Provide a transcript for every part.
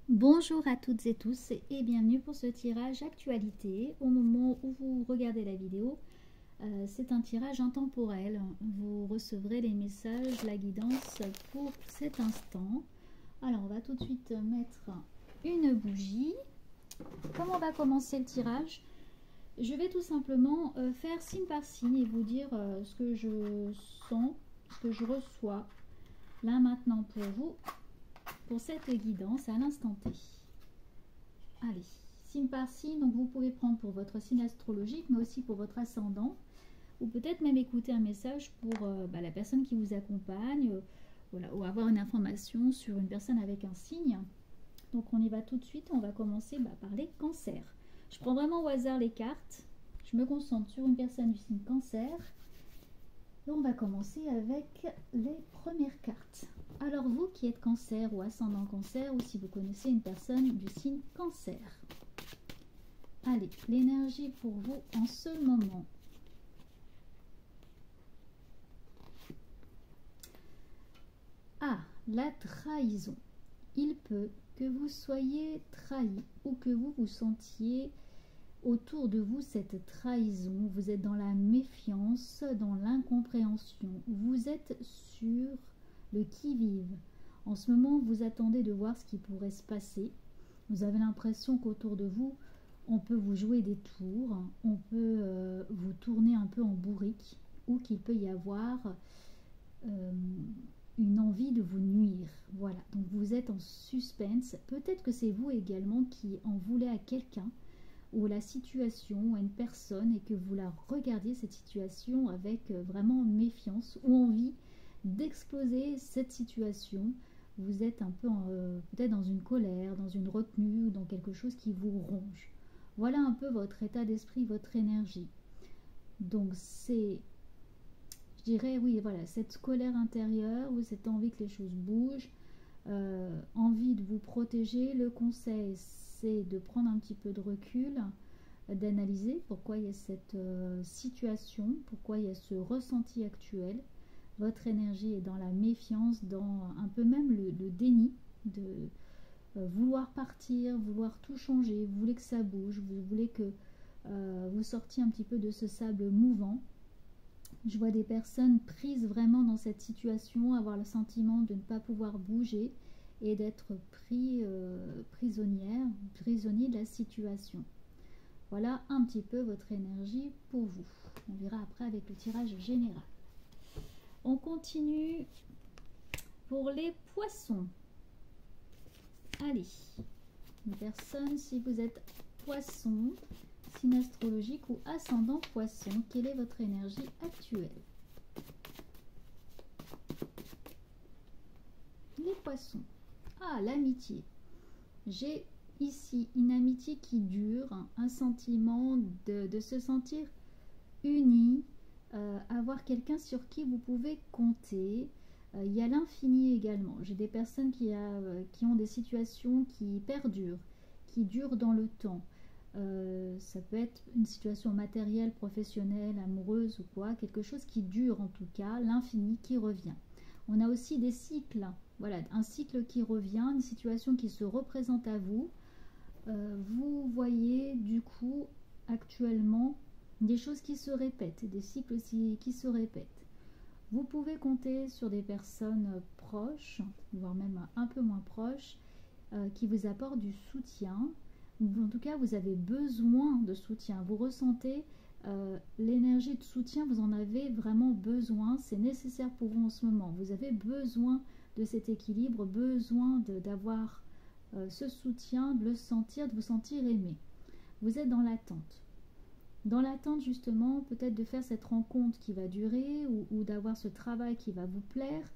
Bonjour à toutes et tous et bienvenue pour ce tirage actualité. Au moment où vous regardez la vidéo, c'est un tirage intemporel. Vous recevrez les messages, la guidance pour cet instant. Alors on va tout de suite mettre une bougie. Comment on va commencer le tirage? Je vais tout simplement faire signe par signe et vous dire ce que je sens, ce que je reçois là maintenant pour vous. Pour cette guidance à l'instant T. Allez, signe par signe, donc vous pouvez prendre pour votre signe astrologique, mais aussi pour votre ascendant, ou peut-être même écouter un message pour la personne qui vous accompagne, voilà, ou avoir une information sur une personne avec un signe. Donc on y va tout de suite, on va commencer par les cancers. Je prends vraiment au hasard les cartes, je me concentre sur une personne du signe cancer, et on va commencer avec les premières cartes. Alors vous qui êtes cancer ou ascendant cancer, ou si vous connaissez une personne du signe cancer. Allez, l'énergie pour vous en ce moment. Ah, la trahison. Il peut que vous soyez trahi ou que vous vous sentiez autour de vous cette trahison. Vous êtes dans la méfiance, dans l'incompréhension. Vous êtes sur le qui-vive. En ce moment, vous attendez de voir ce qui pourrait se passer. Vous avez l'impression qu'autour de vous, on peut vous jouer des tours, on peut vous tourner un peu en bourrique, ou qu'il peut y avoir une envie de vous nuire. Voilà, donc vous êtes en suspense. Peut-être que c'est vous également qui en voulez à quelqu'un, ou la situation, ou à une personne, et que vous la regardiez, cette situation, avec vraiment méfiance, ou envie d'exploser cette situation. Vous êtes un peu peut-être dans une colère, dans une retenue, ou dans quelque chose qui vous ronge. Voilà un peu votre état d'esprit, votre énergie. Donc c'est, je dirais, oui, voilà, cette colère intérieure, ou cette envie que les choses bougent, envie de vous protéger. Le conseil, c'est de prendre un petit peu de recul, d'analyser pourquoi il y a cette situation, pourquoi il y a ce ressenti actuel. Votre énergie est dans la méfiance, dans un peu même le déni, de vouloir partir, vouloir tout changer, vous voulez que ça bouge, vous voulez que vous sortiez un petit peu de ce sable mouvant. Je vois des personnes prises vraiment dans cette situation, avoir le sentiment de ne pas pouvoir bouger et d'être prisonnier de la situation. Voilà un petit peu votre énergie pour vous. On verra après avec le tirage général. On continue pour les poissons. Allez, une personne, si vous êtes poisson, signe astrologique ou ascendant poisson, quelle est votre énergie actuelle? Les poissons. Ah, l'amitié. J'ai ici une amitié qui dure, un sentiment de se sentir unis, avoir quelqu'un sur qui vous pouvez compter. Il y a l'infini également. J'ai des personnes qui ont des situations qui perdurent, qui durent dans le temps. Ça peut être une situation matérielle, professionnelle, amoureuse ou quoi, quelque chose qui dure en tout cas, l'infini qui revient. On a aussi des cycles, voilà, un cycle qui revient, une situation qui se représente à vous. Vous voyez du coup actuellement des choses qui se répètent, des cycles aussi qui se répètent. Vous pouvez compter sur des personnes proches, voire même un peu moins proches, qui vous apportent du soutien. En tout cas, vous avez besoin de soutien. Vous ressentez l'énergie de soutien, vous en avez vraiment besoin. C'est nécessaire pour vous en ce moment. Vous avez besoin de cet équilibre, besoin d'avoir ce soutien, de le sentir, de vous sentir aimé. Vous êtes dans l'attente. Dans l'attente justement peut-être de faire cette rencontre qui va durer, ou d'avoir ce travail qui va vous plaire.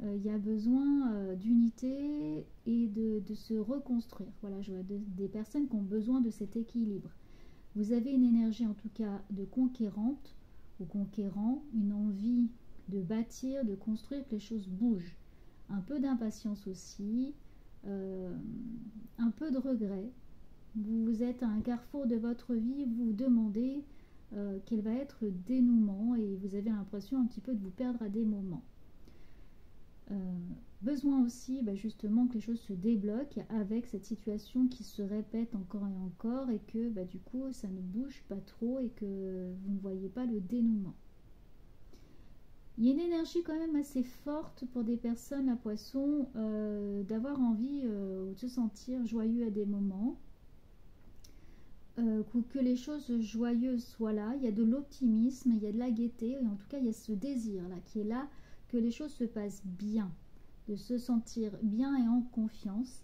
Il y a besoin d'unité et de se reconstruire. Voilà, je vois des personnes qui ont besoin de cet équilibre. Vous avez une énergie en tout cas de conquérante ou conquérant, une envie de bâtir, de construire, que les choses bougent. Un peu d'impatience aussi, un peu de regret. Vous êtes à un carrefour de votre vie, vous vous demandez quel va être le dénouement, et vous avez l'impression un petit peu de vous perdre à des moments. Besoin aussi justement que les choses se débloquent avec cette situation qui se répète encore et encore et que du coup ça ne bouge pas trop et que vous ne voyez pas le dénouement. Il y a une énergie quand même assez forte pour des personnes à Poisson d'avoir envie de se sentir joyeux à des moments, que les choses joyeuses soient là. Il y a de l'optimisme, il y a de la gaieté, et en tout cas il y a ce désir là qui est là, que les choses se passent bien, de se sentir bien et en confiance.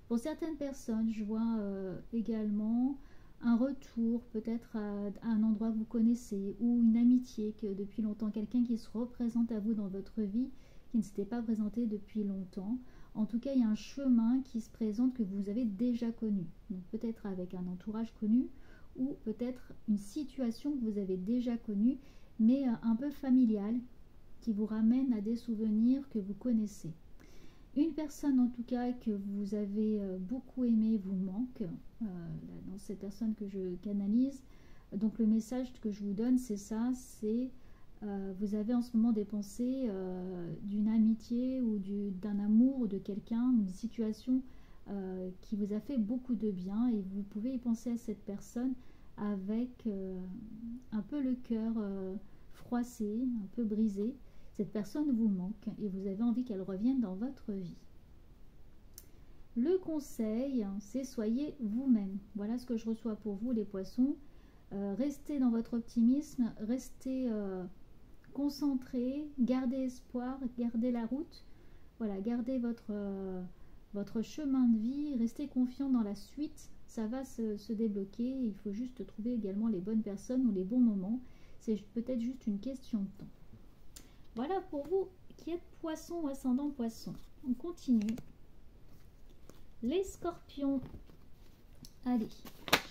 Pour certaines personnes, je vois également un retour peut-être à un endroit que vous connaissez ou une amitié que depuis longtemps, quelqu'un qui se représente à vous dans votre vie qui ne s'était pas présenté depuis longtemps. En tout cas, il y a un chemin qui se présente que vous avez déjà connu. Donc peut-être avec un entourage connu ou peut-être une situation que vous avez déjà connue mais un peu familiale qui vous ramène à des souvenirs que vous connaissez. Une personne en tout cas que vous avez beaucoup aimé vous manque dans cette personne que je canalise. Donc le message que je vous donne c'est ça, c'est vous avez en ce moment des pensées d'une amitié ou d'un amour ou de quelqu'un, une situation qui vous a fait beaucoup de bien et vous pouvez y penser à cette personne avec un peu le cœur froissé, un peu brisé. Cette personne vous manque et vous avez envie qu'elle revienne dans votre vie. Le conseil, c'est soyez vous-même. Voilà ce que je reçois pour vous les poissons. Restez dans votre optimisme, restez concentrés, gardez espoir, gardez la route. Voilà, gardez votre chemin de vie, restez confiant dans la suite. Ça va se débloquer. Il faut juste trouver également les bonnes personnes ou les bons moments. C'est peut-être juste une question de temps. Voilà pour vous qui êtes poisson ou ascendant poisson. On continue. Les scorpions. Allez,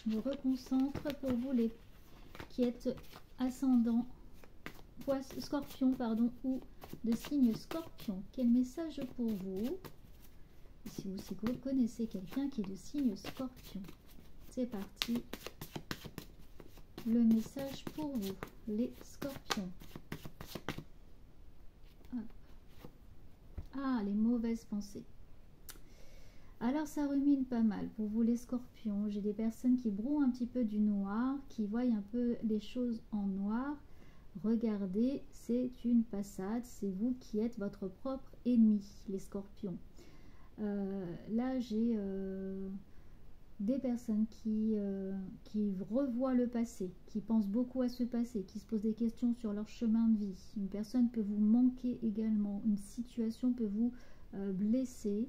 je me reconcentre pour vous les qui êtes ascendant scorpion ou de signe scorpion. Quel message pour vous? Si vous connaissez quelqu'un qui est de signe scorpion. C'est parti. Le message pour vous, les scorpions. Ah, les mauvaises pensées. Alors ça rumine pas mal pour vous les scorpions. J'ai des personnes qui brouent un petit peu du noir, qui voient un peu les choses en noir. Regardez, c'est une passade, c'est vous qui êtes votre propre ennemi, les scorpions. Là j'ai des personnes qui revoient le passé, qui pensent beaucoup à ce passé, qui se posent des questions sur leur chemin de vie. Une personne peut vous manquer également, une situation peut vous blesser.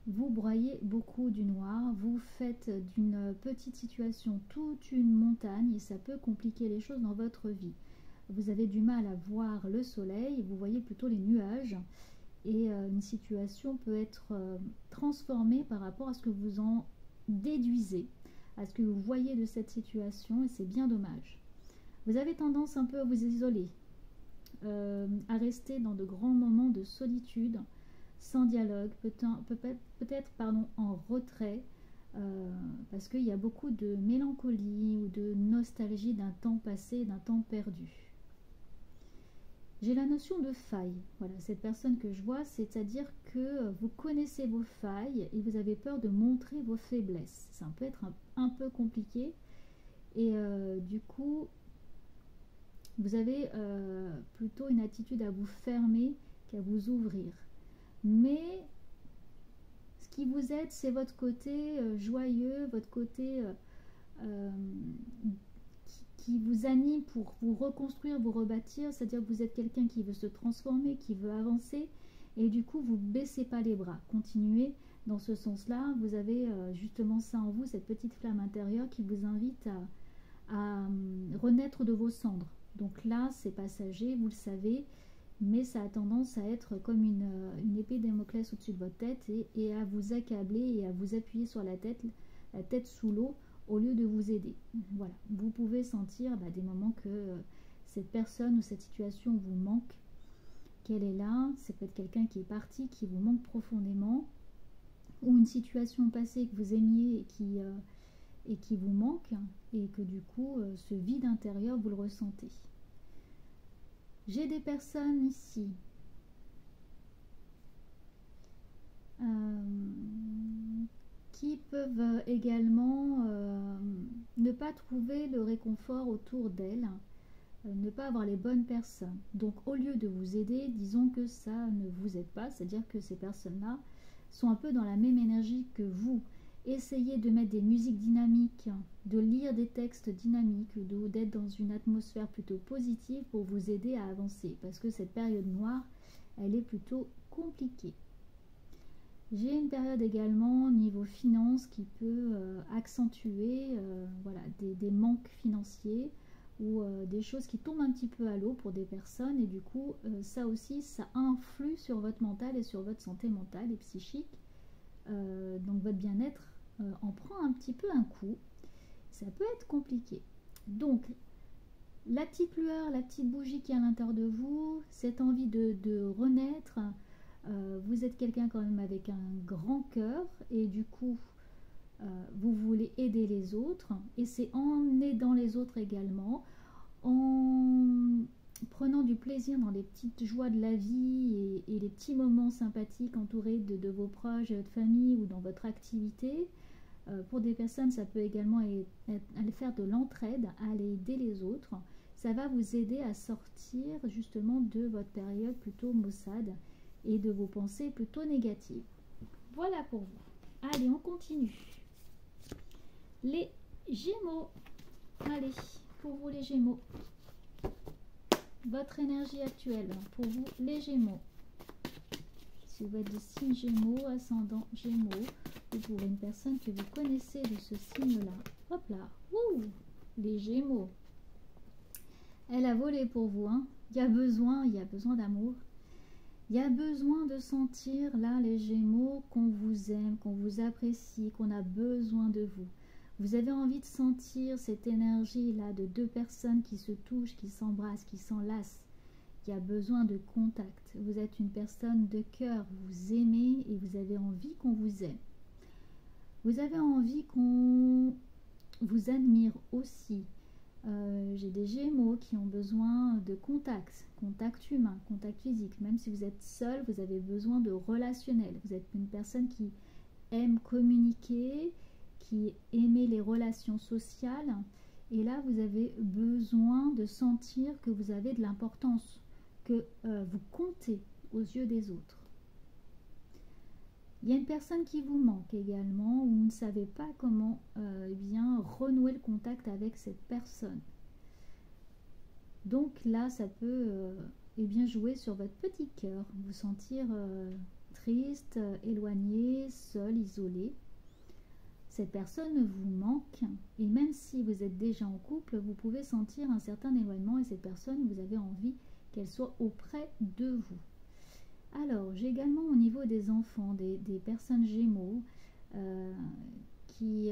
Vous broyez beaucoup du noir, vous faites d'une petite situation toute une montagne et ça peut compliquer les choses dans votre vie. Vous avez du mal à voir le soleil, vous voyez plutôt les nuages et une situation peut être transformée par rapport à ce que vous en déduisez, à ce que vous voyez de cette situation et c'est bien dommage. Vous avez tendance un peu à vous isoler, à rester dans de grands moments de solitude, sans dialogue, peut-être en retrait, parce qu'il y a beaucoup de mélancolie ou de nostalgie d'un temps passé, d'un temps perdu. J'ai la notion de faille. Voilà, cette personne que je vois, c'est-à-dire que vous connaissez vos failles et vous avez peur de montrer vos faiblesses. Ça peut être un peu compliqué et du coup, vous avez plutôt une attitude à vous fermer qu'à vous ouvrir. Mais ce qui vous aide, c'est votre côté joyeux, votre côté qui vous anime pour vous reconstruire, vous rebâtir. C'est-à-dire que vous êtes quelqu'un qui veut se transformer, qui veut avancer. Et du coup, vous ne baissez pas les bras. Continuez dans ce sens-là. Vous avez justement ça en vous, cette petite flamme intérieure qui vous invite à renaître de vos cendres. Donc là, c'est passager, vous le savez. Mais ça a tendance à être comme une épée Damoclès au-dessus de votre tête et à vous accabler et à vous appuyer sur la tête sous l'eau au lieu de vous aider. Voilà, vous pouvez sentir des moments que cette personne ou cette situation vous manque, qu'elle est là, c'est peut-être quelqu'un qui est parti, qui vous manque profondément, ou une situation passée que vous aimiez et qui vous manque, et que du coup, ce vide intérieur, vous le ressentez. J'ai des personnes ici qui peuvent également ne pas trouver le réconfort autour d'elles, ne pas avoir les bonnes personnes. Donc au lieu de vous aider, disons que ça ne vous aide pas, c'est-à-dire que ces personnes-là sont un peu dans la même énergie que vous. Essayez de mettre des musiques dynamiques, de lire des textes dynamiques, d'être dans une atmosphère plutôt positive pour vous aider à avancer, parce que cette période noire, elle est plutôt compliquée. J'ai une période également niveau finance qui peut accentuer voilà, des manques financiers ou des choses qui tombent un petit peu à l'eau pour des personnes, et du coup ça aussi ça influe sur votre mental et sur votre santé mentale et psychique. Donc votre bien-être en prend un petit peu un coup, ça peut être compliqué. Donc la petite lueur, la petite bougie qui est à l'intérieur de vous, cette envie de renaître, vous êtes quelqu'un quand même avec un grand cœur, et du coup vous voulez aider les autres, et c'est en aidant les autres également, en prenant du plaisir dans les petites joies de la vie et les petits moments sympathiques entourés de vos proches, de votre famille ou dans votre activité. Pour des personnes, ça peut également aller faire de l'entraide, à aller aider les autres. Ça va vous aider à sortir justement de votre période plutôt maussade et de vos pensées plutôt négatives. Voilà pour vous. Allez, on continue. Les Gémeaux. Allez, pour vous les Gémeaux. Votre énergie actuelle pour vous les Gémeaux. Si vous êtes de signe Gémeaux, ascendant Gémeaux, ou pour une personne que vous connaissez de ce signe-là. Hop là, ouh, les Gémeaux. Elle a volé pour vous, hein. Il y a besoin d'amour. Il y a besoin de sentir, là, les Gémeaux, qu'on vous aime, qu'on vous apprécie, qu'on a besoin de vous. Vous avez envie de sentir cette énergie-là de deux personnes qui se touchent, qui s'embrassent, qui s'enlacent. Il y a besoin de contact. Vous êtes une personne de cœur, vous aimez et vous avez envie qu'on vous aime. Vous avez envie qu'on vous admire aussi. J'ai des Gémeaux qui ont besoin de contact humain, contact physique. Même si vous êtes seul, vous avez besoin de relationnel. Vous êtes une personne qui aime communiquer, qui aime les relations sociales. Et là, vous avez besoin de sentir que vous avez de l'importance, que vous comptez aux yeux des autres. Il y a une personne qui vous manque également, où vous ne savez pas comment bien renouer le contact avec cette personne. Donc là, ça peut bien jouer sur votre petit cœur, vous sentir triste, éloigné, seul, isolé. Cette personne vous manque, et même si vous êtes déjà en couple, vous pouvez sentir un certain éloignement, et cette personne, vous avez envie qu'elle soit auprès de vous. Alors, j'ai également au niveau des enfants, des personnes Gémeaux qui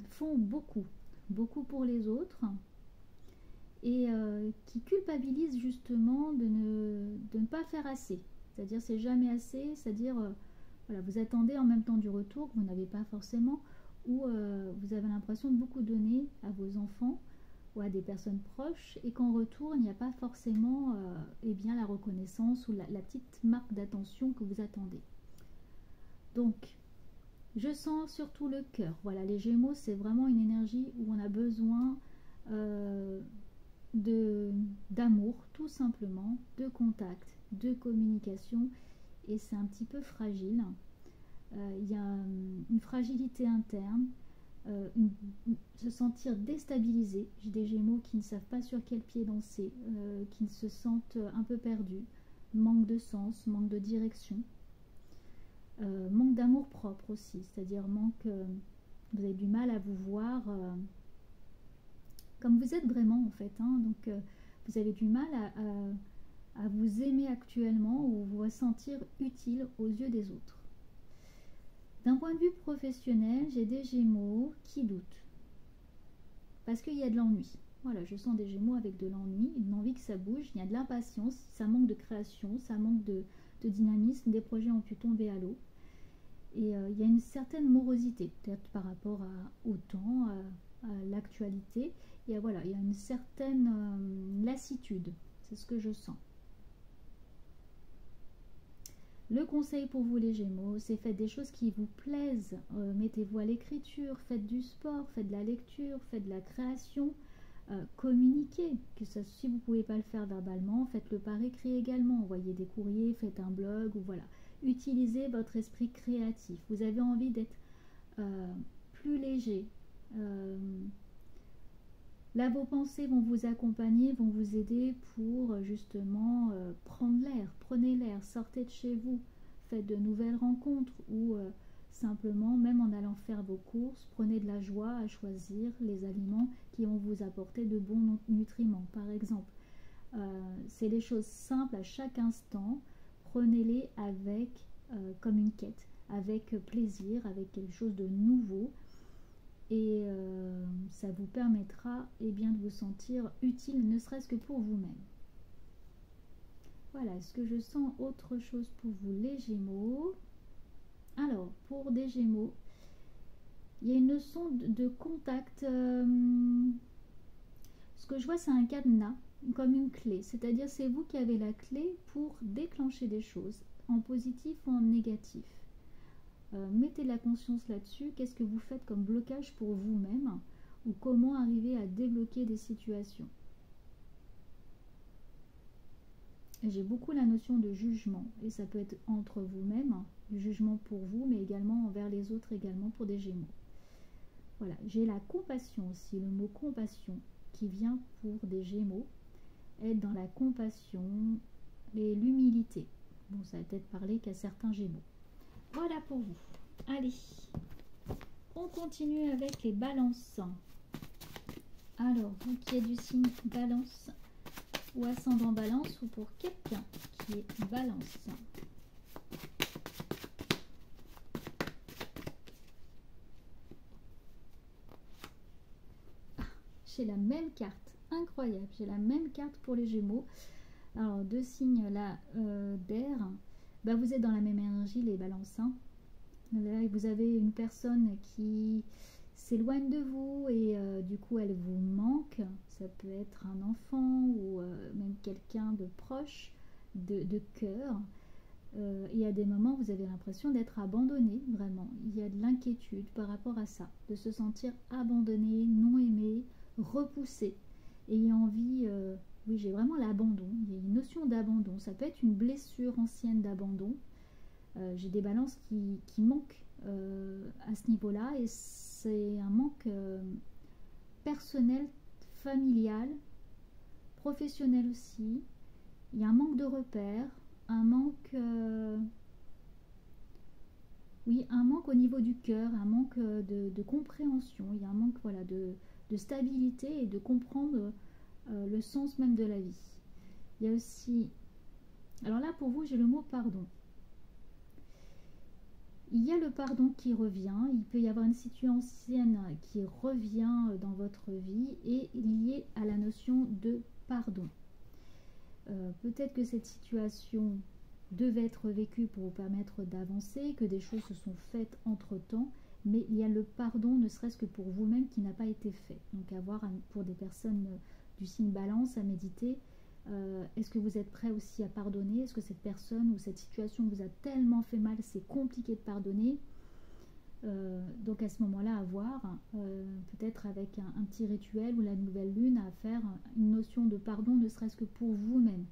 font beaucoup pour les autres, et qui culpabilisent justement de ne pas faire assez. C'est-à-dire, c'est jamais assez, c'est-à-dire, voilà, vous attendez en même temps du retour que vous n'avez pas forcément, ou vous avez l'impression de beaucoup donner à vos enfants ou à des personnes proches, et qu'en retour, il n'y a pas forcément bien la reconnaissance ou la petite marque d'attention que vous attendez. Donc, je sens surtout le cœur. Voilà, les Gémeaux, c'est vraiment une énergie où on a besoin d'amour, tout simplement, de contact, de communication, et c'est un petit peu fragile. Il y a une fragilité interne, se sentir déstabilisé. J'ai des Gémeaux qui ne savent pas sur quel pied danser, qui se sentent un peu perdus, manque de sens, manque de direction, manque d'amour propre aussi, c'est-à-dire vous avez du mal à vous voir comme vous êtes vraiment en fait, hein. Donc vous avez du mal à vous aimer actuellement, ou vous ressentir utile aux yeux des autres. D'un point de vue professionnel, j'ai des Gémeaux qui doutent. Parce qu'il y a de l'ennui. Voilà, je sens des Gémeaux avec de l'ennui, une envie que ça bouge, il y a de l'impatience, ça manque de création, ça manque de dynamisme, des projets ont pu tomber à l'eau. Et il y a une certaine morosité, peut-être par rapport au temps, à l'actualité. Et voilà, il y a une certaine lassitude, c'est ce que je sens. Le conseil pour vous les Gémeaux, c'est faites des choses qui vous plaisent. Mettez-vous à l'écriture, faites du sport, faites de la lecture, faites de la création. Communiquez, que ça, si vous ne pouvez pas le faire verbalement, faites-le par écrit également, envoyez des courriers, faites un blog, ou voilà. Utilisez votre esprit créatif. Vous avez envie d'être plus léger. Là, vos pensées vont vous accompagner, vont vous aider pour justement prendre l'air. Prenez l'air, sortez de chez vous, faites de nouvelles rencontres ou simplement, même en allant faire vos courses, prenez de la joie à choisir les aliments qui vont vous apporter de bons nutriments. Par exemple, c'est les choses simples à chaque instant. Prenez-les avec comme une quête, avec plaisir, avec quelque chose de nouveau. Et ça vous permettra bien, de vous sentir utile, ne serait-ce que pour vous-même. Voilà, est-ce que je sens autre chose pour vous les Gémeaux? Alors, pour des Gémeaux, il y a une notion de contact. Ce que je vois, c'est un cadenas, comme une clé. C'est-à-dire, c'est vous qui avez la clé pour déclencher des choses, en positif ou en négatif. Mettez la conscience là-dessus. Qu'est-ce que vous faites comme blocage pour vous-même, ou comment arriver à débloquer des situations. J'ai beaucoup la notion de jugement, et ça peut être entre vous-même, du jugement pour vous, mais également envers les autres, également pour des Gémeaux. Voilà, j'ai la compassion aussi, le mot compassion qui vient pour des Gémeaux, être dans la compassion et l'humilité. Bon, ça va peut-être parler qu'à certains Gémeaux. Voilà pour vous. Allez, on continue avec les balances. Alors, vous qui êtes du signe balance ou ascendant balance, ou pour quelqu'un qui est balance. J'ai la même carte, incroyable, j'ai la même carte pour les Gémeaux. Alors, deux signes là d'air. Bah, vous êtes dans la même énergie, les balances. Là, vous avez une personne qui s'éloigne de vous et du coup elle vous manque. Ça peut être un enfant ou même quelqu'un de proche, de cœur. Et à des moments, vous avez l'impression d'être abandonné, vraiment. Il y a de l'inquiétude par rapport à ça, de se sentir abandonné, non aimé, repoussé, ayant envie... oui, j'ai vraiment l'abandon. Il y a une notion d'abandon. Ça peut être une blessure ancienne d'abandon. J'ai des balances qui manquent à ce niveau-là, et c'est un manque personnel, familial, professionnel aussi. Il y a un manque de repères, un manque, oui, un manque au niveau du cœur, un manque de compréhension. Il y a un manque, voilà, de stabilité et de comprendre le sens même de la vie. Il y a aussi, alors là pour vous, j'ai le mot pardon. Il y a le pardon qui revient, il peut y avoir une situation ancienne qui revient dans votre vie et liée à la notion de pardon. Peut-être que cette situation devait être vécue pour vous permettre d'avancer, que des choses se sont faites entre-temps, mais il y a le pardon, ne serait-ce que pour vous-même, qui n'a pas été fait. Donc à voir pour des personnes du signe balance, à méditer. Est-ce que vous êtes prêt aussi à pardonner? Est-ce que cette personne ou cette situation vous a tellement fait mal, c'est compliqué de pardonner? Donc à ce moment-là, à voir, peut-être avec un petit rituel ou la nouvelle lune, à faire une notion de pardon, ne serait-ce que pour vous-même,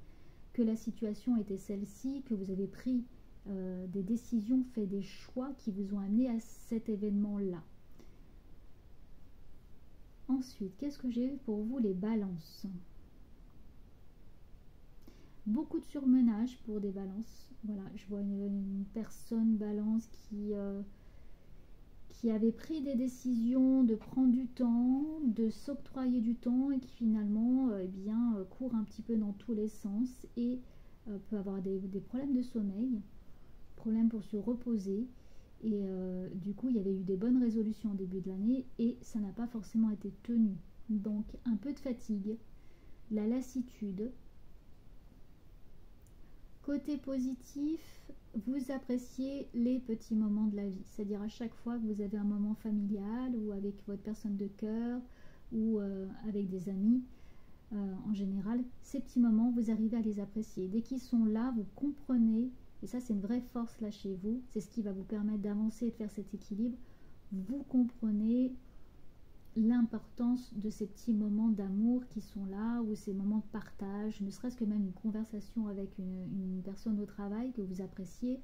que la situation était celle-ci, que vous avez pris des décisions, fait des choix qui vous ont amené à cet événement-là. Ensuite, qu'est-ce que j'ai pour vous les balances? Beaucoup de surmenage pour des balances. Voilà, je vois une personne balance qui avait pris des décisions de prendre du temps, de s'octroyer du temps, et qui finalement court un petit peu dans tous les sens et peut avoir des problèmes de sommeil, problèmes pour se reposer. Et du coup, il y avait eu des bonnes résolutions au début de l'année et ça n'a pas forcément été tenu. Donc, un peu de fatigue, la lassitude. Côté positif, vous appréciez les petits moments de la vie. C'est-à-dire à chaque fois que vous avez un moment familial ou avec votre personne de cœur ou avec des amis, en général, ces petits moments, vous arrivez à les apprécier. Dès qu'ils sont là, vous comprenez Et ça, c'est une vraie force là chez vous. C'est ce qui va vous permettre d'avancer et de faire cet équilibre. Vous comprenez l'importance de ces petits moments d'amour qui sont là, ou ces moments de partage, ne serait-ce que même une conversation avec une personne au travail que vous appréciez.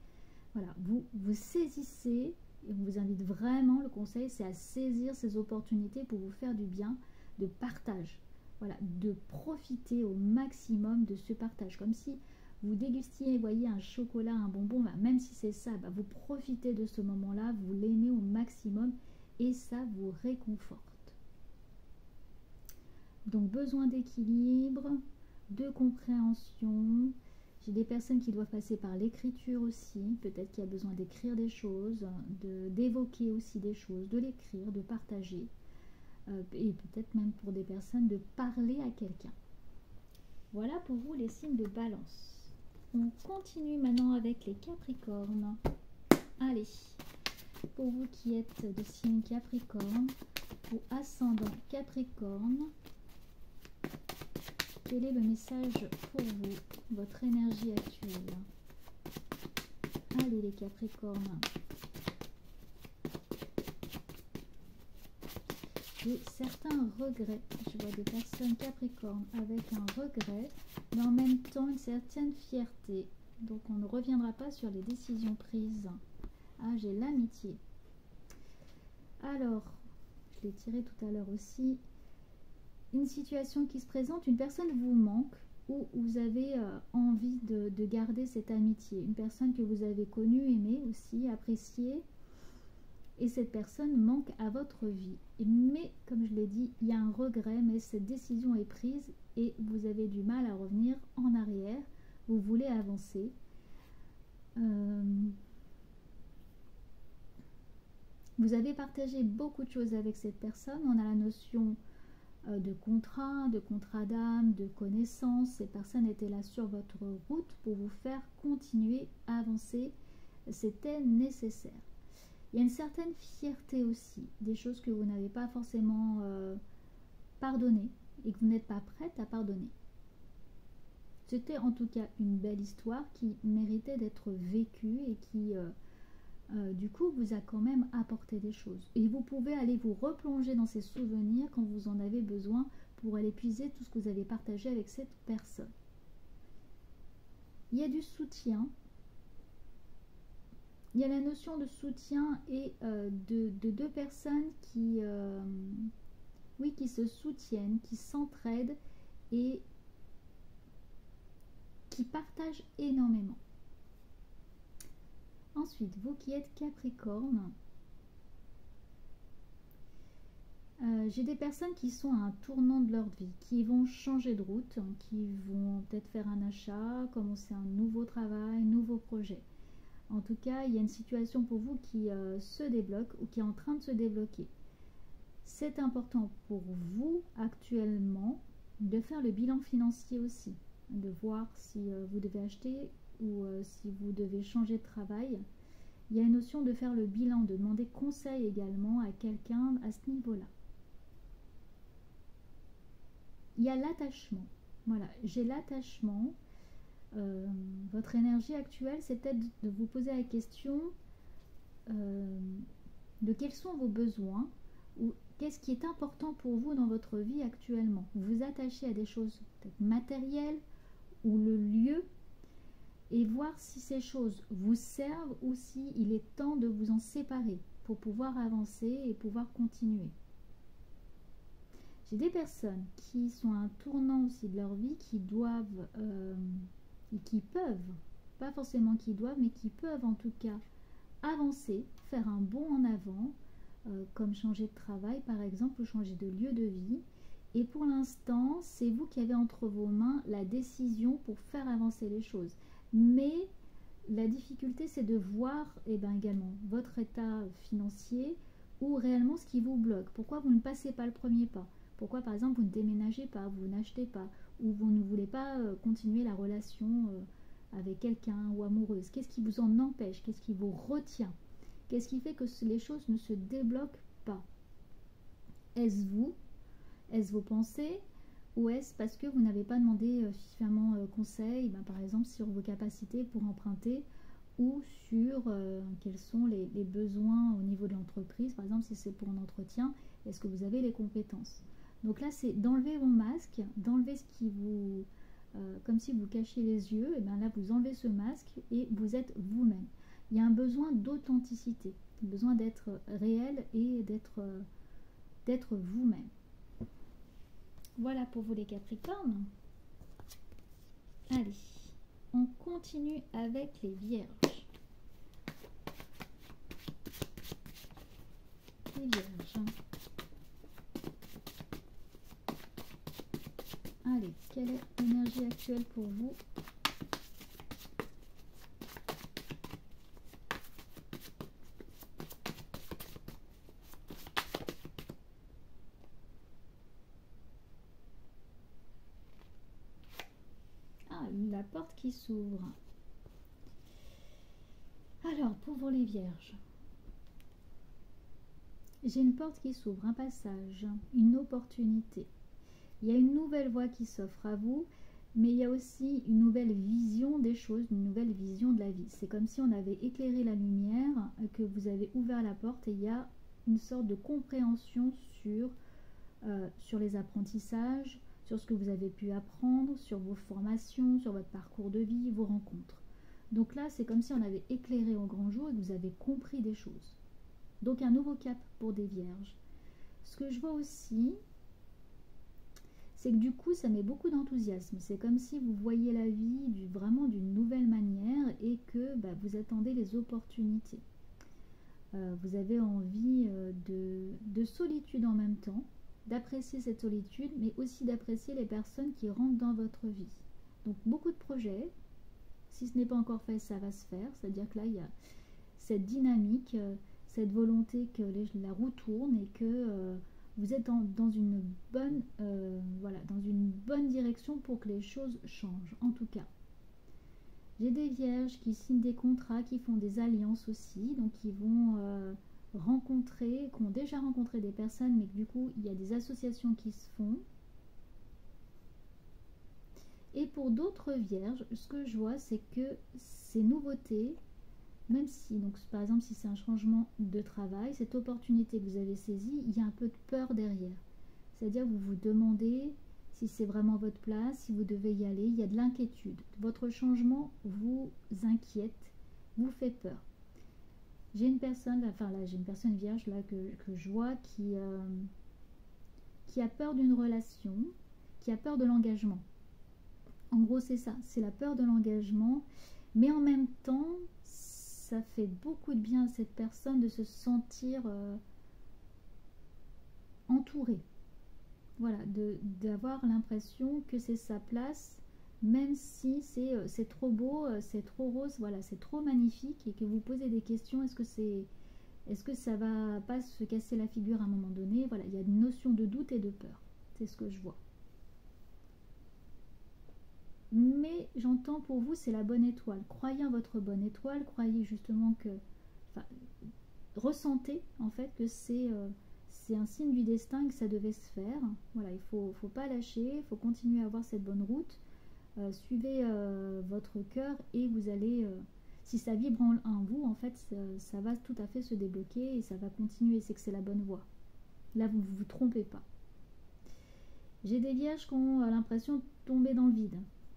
Voilà, vous saisissez, et on vous invite vraiment, le conseil, c'est à saisir ces opportunités pour vous faire du bien, de partage. Voilà, de profiter au maximum de ce partage, comme si vous dégustiez, voyez, un chocolat, un bonbon, bah, même si c'est ça, bah, vous profitez de ce moment-là, vous l'aimez au maximum, et ça vous réconforte. Donc besoin d'équilibre, de compréhension. J'ai des personnes qui doivent passer par l'écriture aussi. Peut-être qu'il y a besoin d'écrire des choses, d'évoquer aussi des choses, de l'écrire, de partager. Et peut-être même pour des personnes de parler à quelqu'un. Voilà pour vous les signes de Balance. On continue maintenant avec les Capricornes. Allez, pour vous qui êtes de signe Capricorne ou ascendant Capricorne, quel est le message pour vous, votre énergie actuelle? Allez les Capricornes. J'ai certains regrets. Je vois des personnes Capricornes avec un regret, mais en même temps une certaine fierté. Donc on ne reviendra pas sur les décisions prises. Ah, j'ai l'amitié. Alors, je l'ai tiré tout à l'heure aussi. Une situation qui se présente, une personne vous manque ou vous avez envie de garder cette amitié. Une personne que vous avez connue, aimée aussi, appréciée. Et cette personne manque à votre vie. Mais, comme je l'ai dit, il y a un regret, mais cette décision est prise et vous avez du mal à revenir en arrière. Vous voulez avancer. Vous avez partagé beaucoup de choses avec cette personne. On a la notion de contrat d'âme, de connaissance. Cette personne était là sur votre route pour vous faire continuer à avancer. C'était nécessaire. Il y a une certaine fierté aussi, des choses que vous n'avez pas forcément pardonnées et que vous n'êtes pas prête à pardonner. C'était en tout cas une belle histoire qui méritait d'être vécue et qui, du coup, vous a quand même apporté des choses. Et vous pouvez aller vous replonger dans ces souvenirs quand vous en avez besoin pour aller puiser tout ce que vous avez partagé avec cette personne. Il y a du soutien. Il y a la notion de soutien et de deux personnes qui se soutiennent, qui s'entraident et qui partagent énormément. Ensuite, vous qui êtes Capricorne, j'ai des personnes qui sont à un tournant de leur vie, qui vont changer de route, qui vont peut-être faire un achat, commencer un nouveau travail, nouveau projet. En tout cas, il y a une situation pour vous qui se débloque ou qui est en train de se débloquer. C'est important pour vous actuellement de faire le bilan financier aussi, de voir si vous devez acheter ou si vous devez changer de travail. Il y a une notion de faire le bilan, de demander conseil également à quelqu'un à ce niveau-là. Il y a l'attachement. Voilà, j'ai l'attachement. Votre énergie actuelle, c'est peut-être de vous poser la question de quels sont vos besoins ou qu'est-ce qui est important pour vous dans votre vie actuellement. Vous vous attachez à des choses peut-être matérielles ou le lieu et voir si ces choses vous servent ou si il est temps de vous en séparer pour pouvoir avancer et pouvoir continuer. J'ai des personnes qui sont à un tournant aussi de leur vie, qui doivent et qui peuvent, pas forcément qui doivent, mais qui peuvent en tout cas avancer, faire un bond en avant, comme changer de travail par exemple, ou changer de lieu de vie. Et pour l'instant, c'est vous qui avez entre vos mains la décision pour faire avancer les choses. Mais la difficulté, c'est de voir également votre état financier ou réellement ce qui vous bloque. Pourquoi vous ne passez pas le premier pas? Pourquoi par exemple vous ne déménagez pas, vous n'achetez pas, ou vous ne voulez pas continuer la relation avec quelqu'un ou amoureuse? Qu'est-ce qui vous en empêche? Qu'est-ce qui vous retient? Qu'est-ce qui fait que les choses ne se débloquent pas? Est-ce vous? Est-ce vos pensées? Ou est-ce parce que vous n'avez pas demandé suffisamment conseil, par exemple sur vos capacités pour emprunter, ou sur quels sont les besoins au niveau de l'entreprise. Par exemple, si c'est pour un entretien, est-ce que vous avez les compétences? Donc là, c'est d'enlever vos masques, d'enlever ce qui vous... comme si vous cachiez les yeux, et bien là, vous enlevez ce masque et vous êtes vous-même. Il y a un besoin d'authenticité, besoin d'être réel et d'être vous-même. Voilà pour vous les Capricornes. Allez, on continue avec les Vierges. Les Vierges. Allez, quelle est l'énergie actuelle pour vous? Ah, la porte qui s'ouvre. Alors, pour les Vierges, j'ai une porte qui s'ouvre, un passage, une opportunité. Il y a une nouvelle voie qui s'offre à vous, mais il y a aussi une nouvelle vision des choses, une nouvelle vision de la vie. C'est comme si on avait éclairé la lumière, que vous avez ouvert la porte et il y a une sorte de compréhension sur les apprentissages, sur ce que vous avez pu apprendre, sur vos formations, sur votre parcours de vie, vos rencontres. Donc là, c'est comme si on avait éclairé au grand jour et que vous avez compris des choses. Donc un nouveau cap pour des Vierges. Ce que je vois aussi, c'est que du coup, ça met beaucoup d'enthousiasme. C'est comme si vous voyez la vie vraiment d'une nouvelle manière et que vous attendez les opportunités. Vous avez envie de solitude en même temps, d'apprécier cette solitude, mais aussi d'apprécier les personnes qui rentrent dans votre vie. Donc beaucoup de projets. Si ce n'est pas encore fait, ça va se faire. C'est-à-dire que là, il y a cette dynamique, cette volonté que la roue tourne et que... vous êtes dans une bonne dans une bonne direction pour que les choses changent, en tout cas. J'ai des Vierges qui signent des contrats, qui font des alliances aussi, donc qui vont rencontrer, qui ont déjà rencontré des personnes, mais que du coup, il y a des associations qui se font. Et pour d'autres Vierges, ce que je vois, c'est que ces nouveautés, même si, donc par exemple, si c'est un changement de travail, cette opportunité que vous avez saisie, il y a un peu de peur derrière. C'est-à-dire vous vous demandez si c'est vraiment votre place, si vous devez y aller, il y a de l'inquiétude. Votre changement vous inquiète, vous fait peur. J'ai une personne, j'ai une personne vierge là que je vois qui a peur d'une relation, qui a peur de l'engagement. En gros, c'est ça, c'est la peur de l'engagement, mais en même temps, ça fait beaucoup de bien à cette personne de se sentir entourée. Voilà, d'avoir l'impression que c'est sa place, même si c'est trop beau, c'est trop rose, voilà, c'est trop magnifique et que vous posez des questions, est-ce que ça va pas se casser la figure à un moment donné? Voilà, il y a une notion de doute et de peur, c'est ce que je vois. Mais j'entends pour vous, c'est la bonne étoile. Croyez en votre bonne étoile, croyez justement que... ressentez en fait que c'est un signe du destin, que ça devait se faire. Voilà, il faut pas lâcher, il faut continuer à avoir cette bonne route. Suivez votre cœur et vous allez... si ça vibre en vous, en fait, ça va tout à fait se débloquer et ça va continuer, c'est que c'est la bonne voie. Là, vous ne vous trompez pas. J'ai des Vierges qui ont l'impression de tomber dans le vide,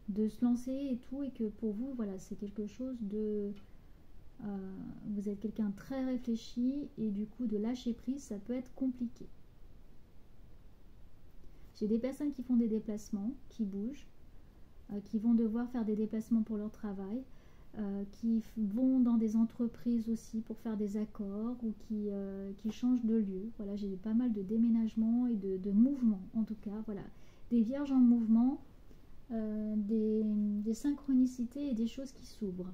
de se lancer et tout, et que pour vous, voilà, c'est quelque chose de... vous êtes quelqu'un de très réfléchi et du coup de lâcher prise, ça peut être compliqué. J'ai des personnes qui font des déplacements, qui bougent, qui vont devoir faire des déplacements pour leur travail, qui vont dans des entreprises aussi pour faire des accords ou qui changent de lieu. Voilà, j'ai pas mal de déménagements et de mouvements en tout cas. Voilà, des Vierges en mouvement, des synchronicités et des choses qui s'ouvrent.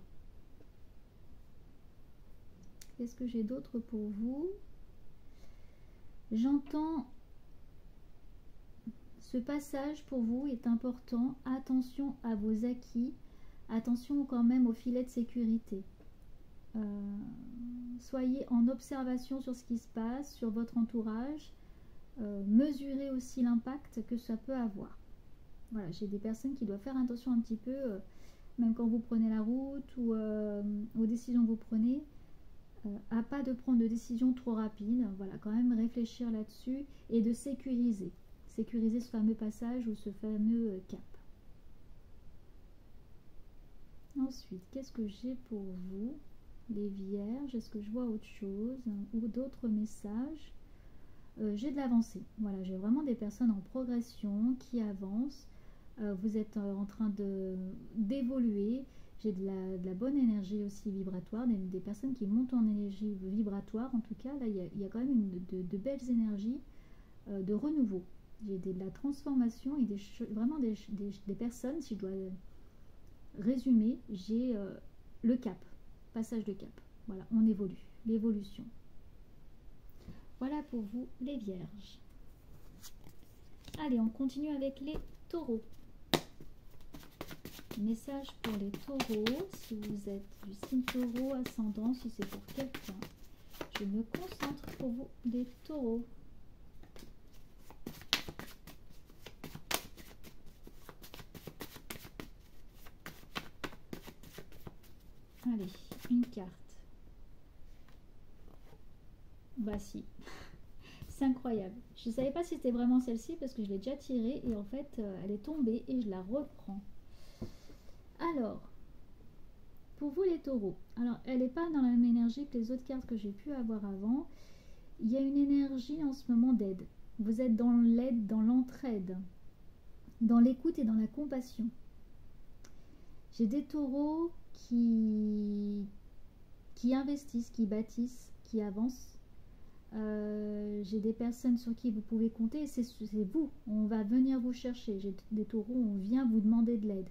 Qu'est-ce que j'ai d'autre pour vous? J'entends ce passage pour vous est important. Attention à vos acquis. Attention quand même au filet de sécurité. Soyez en observation sur ce qui se passe, sur votre entourage. Mesurez aussi l'impact que ça peut avoir. Voilà, j'ai des personnes qui doivent faire attention un petit peu même quand vous prenez la route ou aux décisions que vous prenez, à pas de prendre de décisions trop rapides. Voilà, quand même réfléchir là-dessus et de sécuriser. Sécuriser ce fameux passage ou ce fameux cap. Ensuite, qu'est-ce que j'ai pour vous, les vierges? Est-ce que je vois autre chose ou d'autres messages? J'ai de l'avancée. Voilà, j'ai vraiment des personnes en progression qui avancent. Vous êtes en train d'évoluer. J'ai de la bonne énergie aussi vibratoire, des personnes qui montent en énergie vibratoire. En tout cas, là, il y a quand même de belles énergies de renouveau. J'ai de la transformation et vraiment des personnes, si je dois résumer, j'ai le cap, passage de cap. Voilà, on évolue, l'évolution. Voilà pour vous les vierges. Allez, on continue avec les taureaux. Message pour les taureaux, si vous êtes du signe taureau ascendant, si c'est pour quelqu'un. Je me concentre pour vous, les taureaux. Allez, une carte. Voici. C'est incroyable. Je ne savais pas si c'était vraiment celle-ci parce que je l'ai déjà tirée et en fait, elle est tombée et je la reprends. Alors, pour vous les taureaux, alors elle n'est pas dans la même énergie que les autres cartes que j'ai pu avoir avant. Il y a une énergie en ce moment d'aide. Vous êtes dans l'aide, dans l'entraide, dans l'écoute et dans la compassion. J'ai des taureaux qui investissent, qui bâtissent, qui avancent. J'ai des personnes sur qui vous pouvez compter. C'est vous, on va venir vous chercher. J'ai des taureaux, on vient vous demander de l'aide.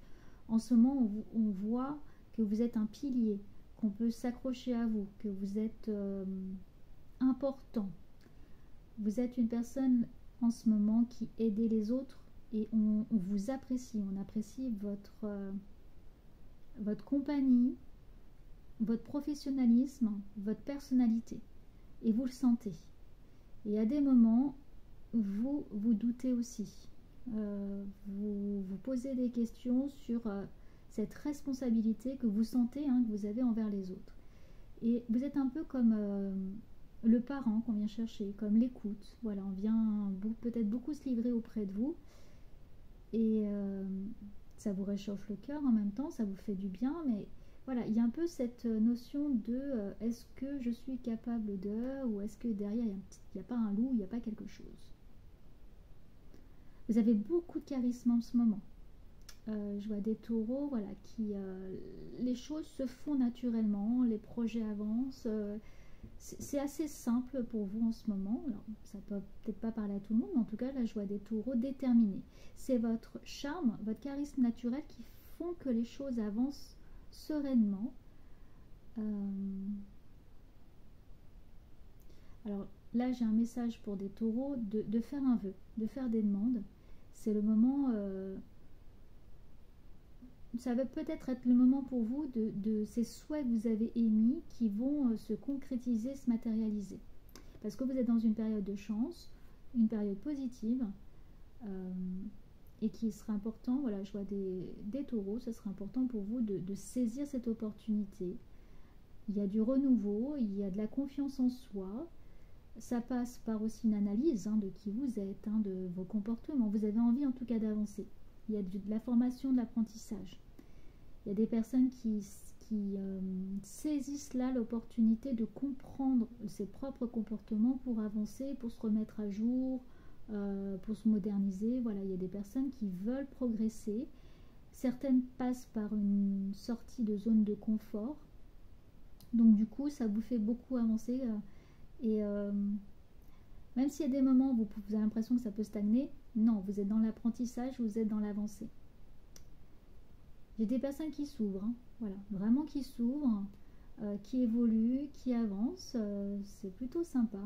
En ce moment, on voit que vous êtes un pilier, qu'on peut s'accrocher à vous, que vous êtes important. Vous êtes une personne en ce moment qui aide les autres et on vous apprécie. On apprécie votre compagnie, votre professionnalisme, votre personnalité. Et vous le sentez. Et à des moments, vous doutez aussi. Vous posez des questions sur cette responsabilité que vous sentez, que vous avez envers les autres. Et vous êtes un peu comme le parent qu'on vient chercher, comme l'écoute. Voilà, on vient peut-être beaucoup se livrer auprès de vous. Et ça vous réchauffe le cœur en même temps, ça vous fait du bien, mais voilà, il y a un peu cette notion de est-ce que je suis capable de, ou est-ce que derrière il n'y a pas un loup, il n'y a pas quelque chose. Vous avez beaucoup de charisme en ce moment. Je vois des taureaux, voilà, qui les choses se font naturellement, les projets avancent. C'est assez simple pour vous en ce moment. Alors, ça peut peut-être pas parler à tout le monde, mais en tout cas, là, je vois des taureaux déterminés. C'est votre charme, votre charisme naturel qui font que les choses avancent sereinement. Alors là, j'ai un message pour des taureaux de faire un vœu, de faire des demandes. C'est le moment... ça va peut-être être le moment pour vous de ces souhaits que vous avez émis qui vont se concrétiser, se matérialiser. Parce que vous êtes dans une période de chance, une période positive, et qui sera important, voilà, je vois des taureaux, ce sera important pour vous de saisir cette opportunité. Il y a du renouveau, il y a de la confiance en soi. Ça passe par aussi une analyse de qui vous êtes, de vos comportements. Vous avez envie en tout cas d'avancer. Il y a de la formation, de l'apprentissage. Il y a des personnes qui saisissent là l'opportunité de comprendre ses propres comportements pour avancer, pour se remettre à jour, pour se moderniser. Voilà, il y a des personnes qui veulent progresser. Certaines passent par une sortie de zone de confort. Donc du coup, ça vous fait beaucoup avancer. Et même s'il y a des moments où vous avez l'impression que ça peut stagner, non, vous êtes dans l'apprentissage, vous êtes dans l'avancée. J'ai des personnes qui s'ouvrent, voilà, vraiment qui s'ouvrent, qui évoluent, qui avancent, c'est plutôt sympa.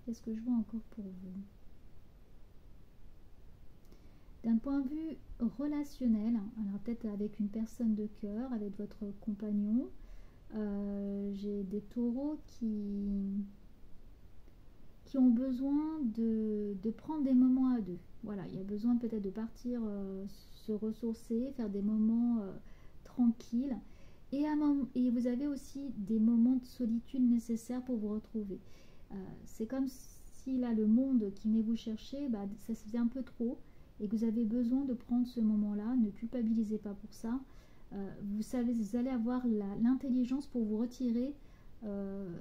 Qu'est-ce que je vois encore pour vous? D'un point de vue relationnel, alors peut-être avec une personne de cœur, avec votre compagnon, j'ai des taureaux qui qui ont besoin de prendre des moments à deux. Voilà, il y a besoin peut-être de partir se ressourcer, faire des moments tranquilles. Et vous avez aussi des moments de solitude nécessaires pour vous retrouver. C'est comme si là, le monde qui venait vous chercher, bah, ça se faisait un peu trop et que vous avez besoin de prendre ce moment-là. Ne culpabilisez pas pour ça. Vous savez, vous allez avoir l'intelligence pour vous retirer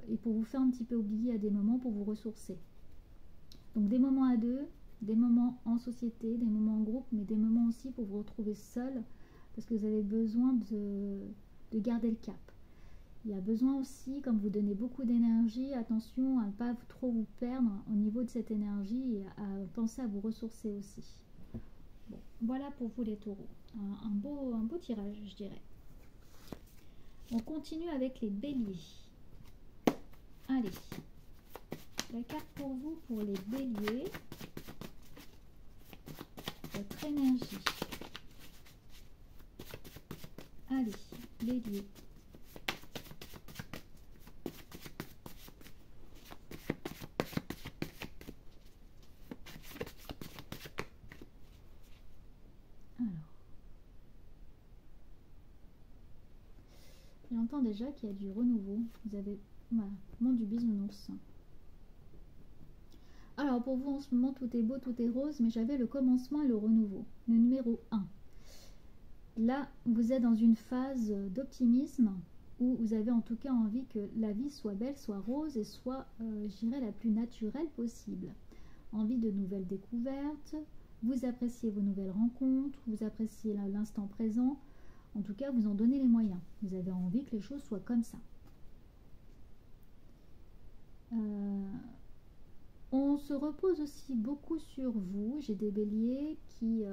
et pour vous faire un petit peu oublier à des moments pour vous ressourcer. Donc des moments à deux, des moments en société, des moments en groupe, mais des moments aussi pour vous retrouver seul parce que vous avez besoin de garder le cap. Il y a besoin aussi, comme vous donnez beaucoup d'énergie, attention à ne pas trop vous perdre au niveau de cette énergie et à penser à vous ressourcer aussi. Bon, voilà pour vous les taureaux. Un beau tirage, je dirais. On continue avec les béliers. Allez, la carte pour vous, pour les béliers, votre énergie. Allez, bélier. Alors, j'entends déjà qu'il y a du renouveau. Vous avez, voilà, monde du bisounours. Alors pour vous en ce moment tout est beau, tout est rose, mais j'avais le commencement et le renouveau, le numéro 1. Là, vous êtes dans une phase d'optimisme où vous avez en tout cas envie que la vie soit belle, soit rose et soit, je dirais, la plus naturelle possible. Envie de nouvelles découvertes, vous appréciez vos nouvelles rencontres, vous appréciez l'instant présent, en tout cas vous en donnez les moyens. Vous avez envie que les choses soient comme ça. On se repose aussi beaucoup sur vous. J'ai des béliers qui...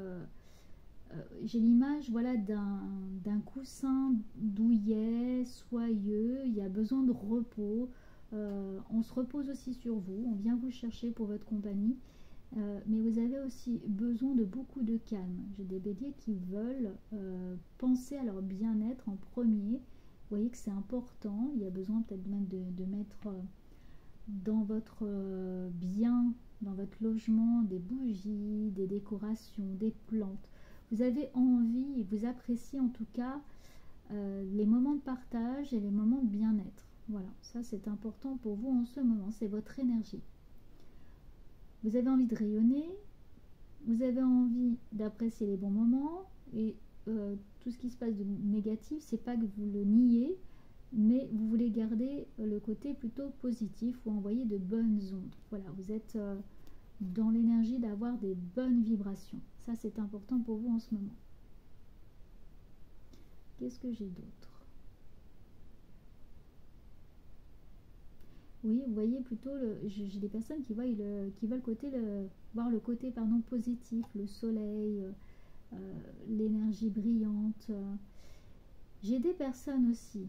j'ai l'image, voilà, d'un coussin douillet, soyeux. Il y a besoin de repos. On se repose aussi sur vous. On vient vous chercher pour votre compagnie. Mais vous avez aussi besoin de beaucoup de calme. J'ai des béliers qui veulent penser à leur bien-être en premier. Vous voyez que c'est important. Il y a besoin peut-être même de mettre dans votre bien, dans votre logement, des bougies, des décorations, des plantes. Vous avez envie et vous appréciez en tout cas les moments de partage et les moments de bien-être. Voilà, ça c'est important pour vous en ce moment, c'est votre énergie. Vous avez envie de rayonner, vous avez envie d'apprécier les bons moments et tout ce qui se passe de négatif, c'est pas que vous le niez, mais vous voulez garder le côté plutôt positif ou envoyer de bonnes ondes. Voilà, vous êtes dans l'énergie d'avoir des bonnes vibrations. Ça, c'est important pour vous en ce moment. Qu'est-ce que j'ai d'autre? Oui, vous voyez plutôt, j'ai des personnes qui veulent voir le côté positif, le soleil, l'énergie brillante. J'ai des personnes aussi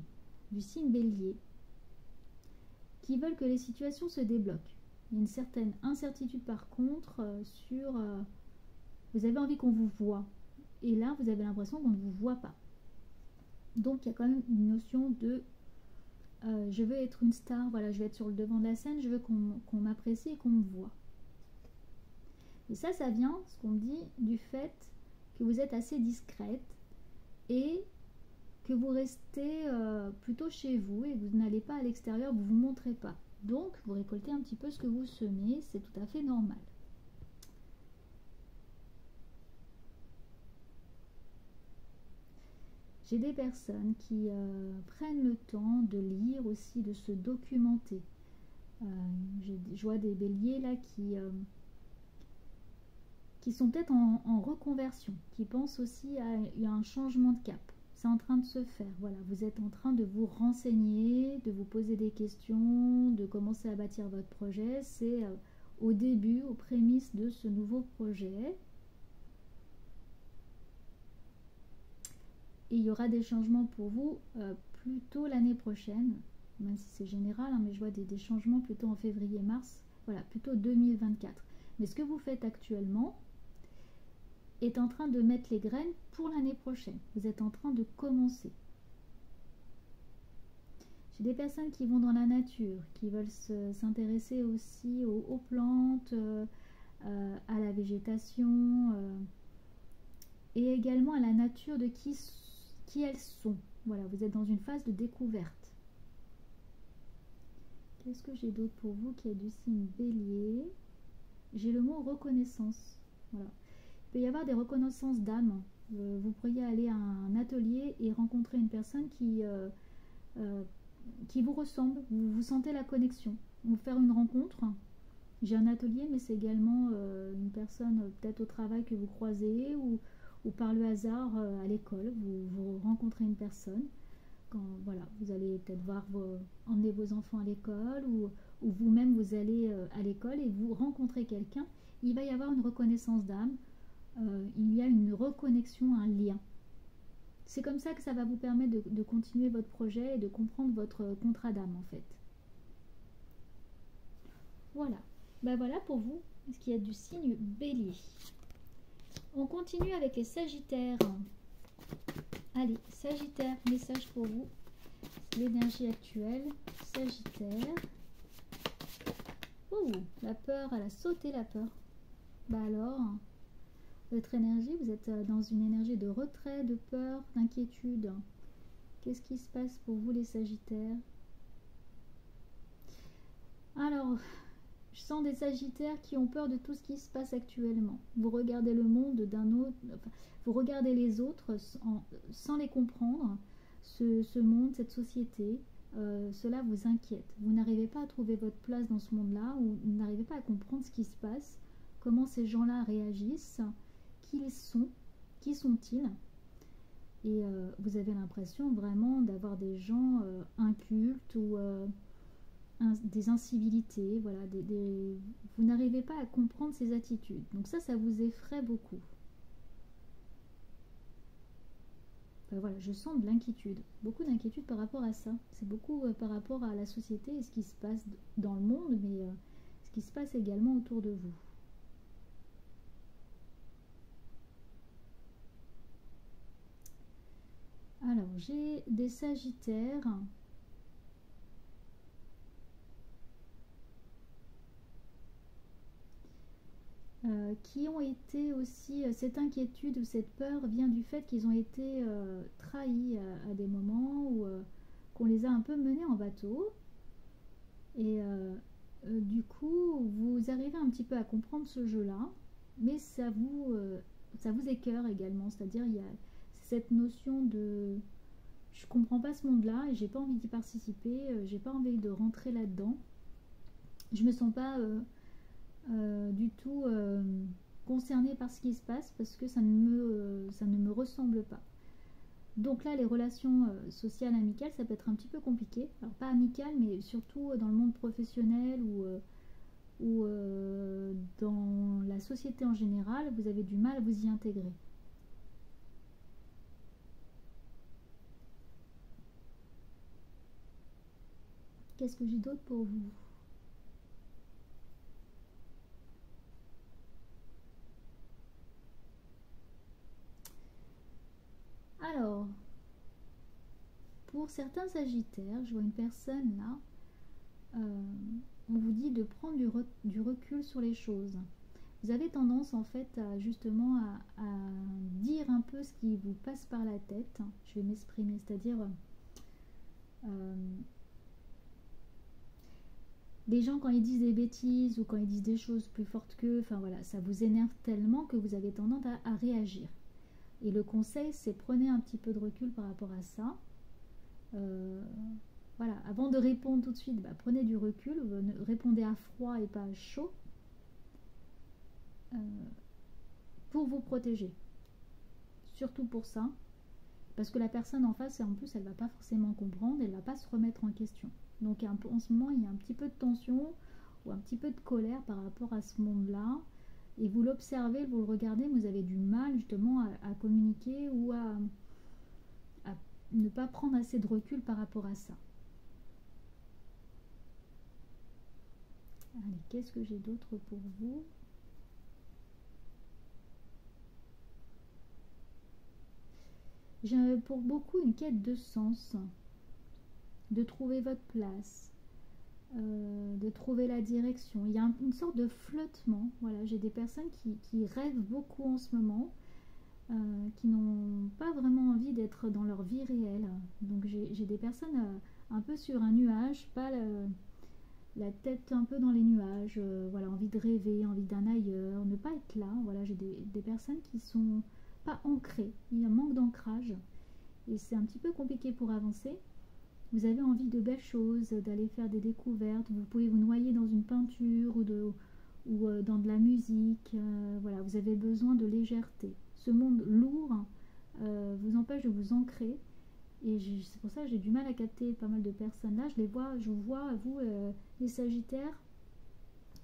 du signe bélier qui veulent que les situations se débloquent. Il y a une certaine incertitude par contre sur... vous avez envie qu'on vous voit. Et là, vous avez l'impression qu'on ne vous voit pas. Donc, il y a quand même une notion de... je veux être une star, voilà, je vais être sur le devant de la scène, je veux qu'on m'apprécie et qu'on me voit. Et ça vient, ce qu'on me dit, du fait que vous êtes assez discrète et que vous restez plutôt chez vous et vous n'allez pas à l'extérieur, vous ne vous montrez pas. Donc, vous récoltez un petit peu ce que vous semez, c'est tout à fait normal. J'ai des personnes qui prennent le temps de lire aussi, de se documenter. Je vois des béliers là qui sont peut-être en reconversion, qui pensent aussi à un changement de cap. C'est en train de se faire, voilà, vous êtes en train de vous renseigner, de vous poser des questions, de commencer à bâtir votre projet. C'est au début, aux prémices de ce nouveau projet. Et il y aura des changements pour vous plutôt l'année prochaine, même si c'est général, hein, mais je vois des changements plutôt en février-mars, voilà, plutôt 2024. Mais ce que vous faites actuellement est en train de mettre les graines pour l'année prochaine. Vous êtes en train de commencer. J'ai des personnes qui vont dans la nature, qui veulent s'intéresser aussi aux plantes, à la végétation, et également à la nature de qui elles sont. Voilà, vous êtes dans une phase de découverte. Qu'est-ce que j'ai d'autre pour vous qui est du signe Bélier? J'ai le mot reconnaissance. Voilà. Il peut y avoir des reconnaissances d'âme. Vous pourriez aller à un atelier et rencontrer une personne qui vous ressemble. Vous sentez la connexion. Ou faire une rencontre. J'ai un atelier, mais c'est également une personne peut-être au travail que vous croisez ou par le hasard à l'école. Vous rencontrez une personne. Quand, voilà, vous allez peut-être emmener vos enfants à l'école ou vous-même vous allez à l'école et vous rencontrez quelqu'un. Il va y avoir une reconnaissance d'âme. Il y a une reconnexion, un lien. C'est comme ça que ça va vous permettre de continuer votre projet et de comprendre votre contrat d'âme en fait. Voilà. Ben voilà pour vous ce qui est du signe Bélier. On continue avec les Sagittaires. Allez, Sagittaire, message pour vous. L'énergie actuelle. Sagittaire. Oh, la peur, elle a sauté la peur. Bah alors, votre énergie, vous êtes dans une énergie de retrait, de peur, d'inquiétude. Qu'est-ce qui se passe pour vous les Sagittaires? Alors, je sens des Sagittaires qui ont peur de tout ce qui se passe actuellement. Vous regardez le monde d'un autre, enfin, vous regardez les autres sans les comprendre. Ce monde, cette société, cela vous inquiète. Vous n'arrivez pas à trouver votre place dans ce monde-là, ou vous n'arrivez pas à comprendre ce qui se passe, comment ces gens-là réagissent, qui ils sont, qui sont-ils. Et vous avez l'impression vraiment d'avoir des gens incultes ou des incivilités, voilà, vous n'arrivez pas à comprendre ces attitudes. Donc ça vous effraie beaucoup. Enfin, voilà, je sens de l'inquiétude, beaucoup d'inquiétude par rapport à ça. C'est beaucoup par rapport à la société et ce qui se passe dans le monde, mais ce qui se passe également autour de vous. Alors, j'ai des Sagittaires qui ont été aussi, cette inquiétude ou cette peur vient du fait qu'ils ont été trahis à des moments où qu'on les a un peu menés en bateau. Et du coup, vous arrivez un petit peu à comprendre ce jeu-là, mais ça vous écœure également. C'est-à-dire, il y a cette notion de je comprends pas ce monde-là et j'ai pas envie d'y participer, j'ai pas envie de rentrer là-dedans. Je me sens pas du tout concernée par ce qui se passe parce que ça ne me ressemble pas. Donc là, les relations sociales, amicales, ça peut être un petit peu compliqué. Alors pas amicales, mais surtout dans le monde professionnel ou dans la société en général, vous avez du mal à vous y intégrer. Qu'est-ce que j'ai d'autre pour vous? Alors, pour certains Sagittaires, je vois une personne là, on vous dit de prendre du recul sur les choses. Vous avez tendance en fait justement à dire un peu ce qui vous passe par la tête. Je vais m'exprimer, c'est-à-dire les gens quand ils disent des bêtises ou quand ils disent des choses plus fortes qu'eux, enfin voilà, ça vous énerve tellement que vous avez tendance à réagir. Et le conseil, c'est prenez un petit peu de recul par rapport à ça. Voilà, avant de répondre tout de suite, prenez du recul, répondez à froid et pas à chaud pour vous protéger. Surtout pour ça, parce que la personne en face, en plus, elle va pas forcément comprendre, elle va pas se remettre en question. Donc en ce moment, il y a un petit peu de tension ou un petit peu de colère par rapport à ce monde-là. Et vous l'observez, vous le regardez, vous avez du mal justement à communiquer ou à ne pas prendre assez de recul par rapport à ça. Allez, qu'est-ce que j'ai d'autre pour vous? J'ai pour beaucoup une quête de sens. de trouver votre place, de trouver la direction. Il y a une sorte de flottement. Voilà, j'ai des personnes qui rêvent beaucoup en ce moment, qui n'ont pas vraiment envie d'être dans leur vie réelle. Donc j'ai des personnes un peu sur un nuage, pas la tête un peu dans les nuages, voilà, envie de rêver, envie d'un ailleurs, ne pas être là. Voilà, j'ai des personnes qui sont pas ancrées, il y a un manque d'ancrage et c'est un petit peu compliqué pour avancer. Vous avez envie de belles choses, d'aller faire des découvertes, vous pouvez vous noyer dans une peinture ou dans de la musique, voilà, vous avez besoin de légèreté. Ce monde lourd vous empêche de vous ancrer et c'est pour ça que j'ai du mal à capter pas mal de personnes là. Je vous vois, vous, les Sagittaires,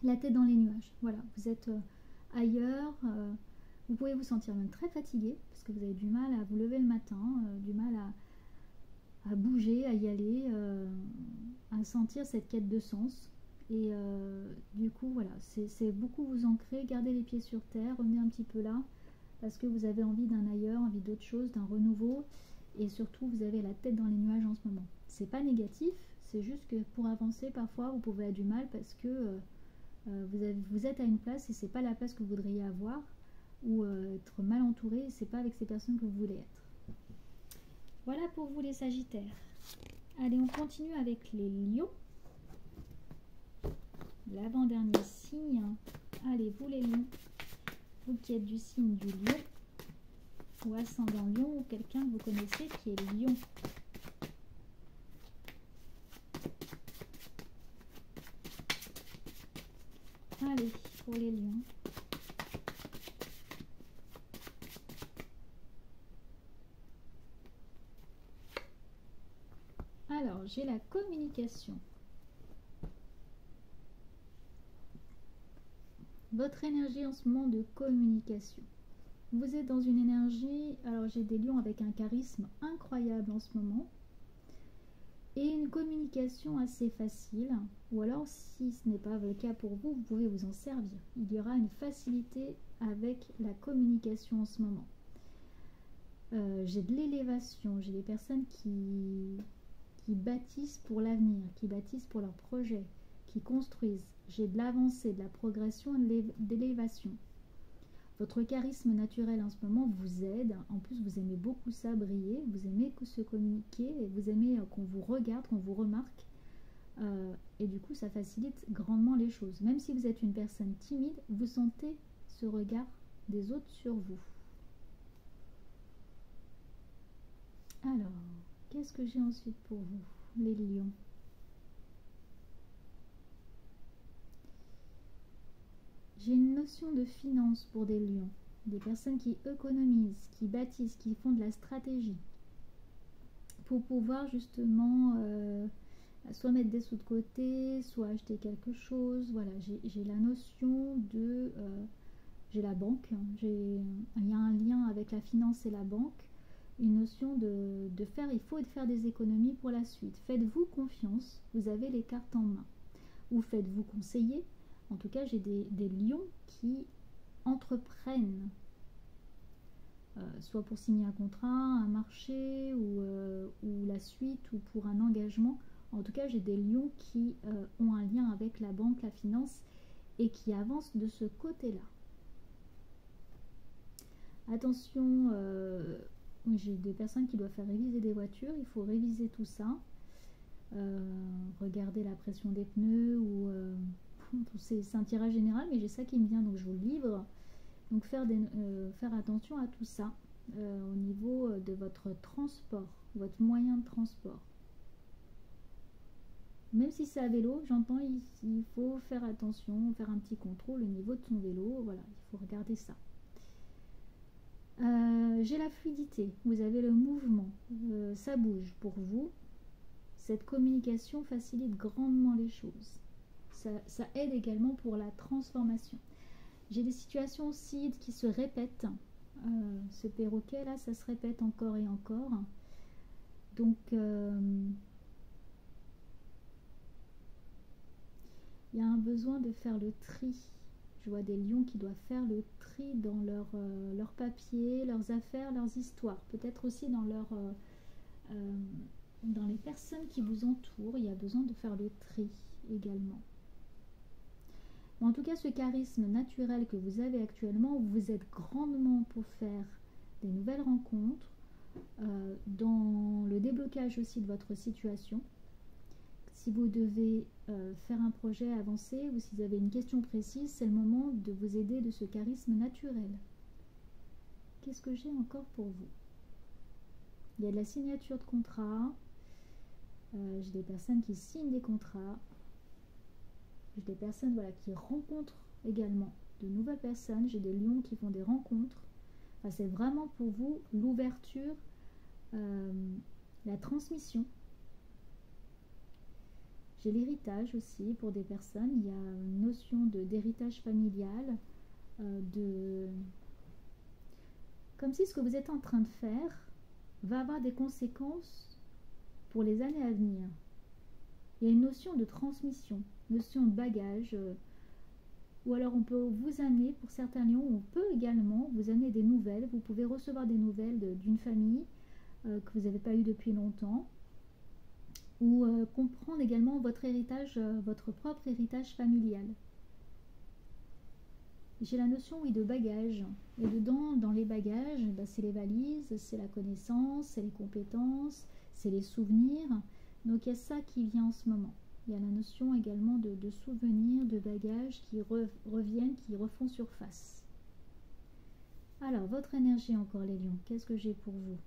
la tête dans les nuages. Voilà, vous êtes ailleurs. Vous pouvez vous sentir même très fatigué parce que vous avez du mal à vous lever le matin, du mal à bouger, à y aller, à sentir cette quête de sens. Et du coup, voilà, c'est beaucoup vous ancrer, garder les pieds sur terre, revenez un petit peu là parce que vous avez envie d'un ailleurs, envie d'autre chose, d'un renouveau. Et surtout, vous avez la tête dans les nuages en ce moment. C'est pas négatif, c'est juste que pour avancer, parfois, vous pouvez avoir du mal parce que vous êtes à une place et c'est pas la place que vous voudriez avoir, ou être mal entouré et c'est pas avec ces personnes que vous voulez être. Voilà pour vous les Sagittaires. Allez, on continue avec les Lions. L'avant-dernier signe. Allez, vous les Lions. Vous qui êtes du signe du Lion, ou ascendant Lion, ou quelqu'un que vous connaissez qui est Lion. Allez, pour les Lions. Alors, j'ai la communication. Votre énergie en ce moment de communication. Vous êtes dans une énergie, alors j'ai des lions avec un charisme incroyable en ce moment, et une communication assez facile, ou alors si ce n'est pas le cas pour vous, vous pouvez vous en servir. Il y aura une facilité avec la communication en ce moment. J'ai de l'élévation, j'ai des personnes qui bâtissent pour l'avenir, qui bâtissent pour leur projet, qui construisent. J'ai de l'avancée, de la progression, d'élévation. Votre charisme naturel en ce moment vous aide. En plus, vous aimez beaucoup ça, briller. Vous aimez se communiquer et vous aimez qu'on vous regarde, qu'on vous remarque. Et du coup, ça facilite grandement les choses. Même si vous êtes une personne timide, vous sentez ce regard des autres sur vous. Alors, qu'est-ce que j'ai ensuite pour vous, les lions? J'ai une notion de finance pour des lions, des personnes qui économisent, qui bâtissent, qui font de la stratégie pour pouvoir justement soit mettre des sous de côté, soit acheter quelque chose. Voilà, j'ai la notion de... j'ai la banque, il y a un lien avec la finance et la banque, une notion de faire, il faut faire des économies pour la suite. Faites-vous confiance, vous avez les cartes en main. Ou faites-vous conseiller. En tout cas, j'ai des lions qui entreprennent, soit pour signer un contrat, un marché ou la suite ou pour un engagement. En tout cas, j'ai des lions qui ont un lien avec la banque, la finance et qui avancent de ce côté-là. Attention, j'ai des personnes qui doivent faire réviser des voitures, il faut réviser tout ça. Regarder la pression des pneus ou... c'est un tirage général, mais j'ai ça qui me vient, donc je vous le livre. Donc faire attention à tout ça au niveau de votre transport, votre moyen de transport. Même si c'est à vélo, j'entends, il faut faire attention, faire un petit contrôle au niveau de son vélo. Voilà, il faut regarder ça. J'ai la fluidité, vous avez le mouvement, ça bouge pour vous. Cette communication facilite grandement les choses. Ça aide également pour la transformation. J'ai des situations aussi qui se répètent. Ce perroquet là, ça se répète encore et encore. Donc il y a un besoin de faire le tri. Je vois des lions qui doivent faire le tri dans leurs papiers, leurs affaires, leurs histoires. Peut-être aussi dans dans les personnes qui vous entourent, il y a besoin de faire le tri également. En tout cas, ce charisme naturel que vous avez actuellement, vous êtes grandement pour faire des nouvelles rencontres, dans le déblocage aussi de votre situation. Si vous devez faire un projet avancé ou si vous avez une question précise, c'est le moment de vous aider de ce charisme naturel. Qu'est-ce que j'ai encore pour vous? Il y a de la signature de contrat. J'ai des personnes qui signent des contrats. J'ai des personnes qui rencontrent également de nouvelles personnes. J'ai des lions qui font des rencontres. Enfin, c'est vraiment pour vous l'ouverture, la transmission. J'ai l'héritage aussi pour des personnes. Il y a une notion d'héritage familial, comme si ce que vous êtes en train de faire va avoir des conséquences pour les années à venir. Il y a une notion de transmission, notion de bagage, ou alors on peut vous amener, pour certains lions, on peut également vous amener des nouvelles. Vous pouvez recevoir des nouvelles d'une famille que vous n'avez pas eu depuis longtemps, ou comprendre également votre héritage, votre propre héritage familial. J'ai la notion, oui, de bagage. Et dedans, dans les bagages, c'est les valises, c'est la connaissance, c'est les compétences, c'est les souvenirs. Donc il y a ça qui vient en ce moment. Il y a la notion également de souvenirs, de bagages qui reviennent, qui refont surface. Alors, votre énergie encore, les lions, qu'est-ce que j'ai pour vous?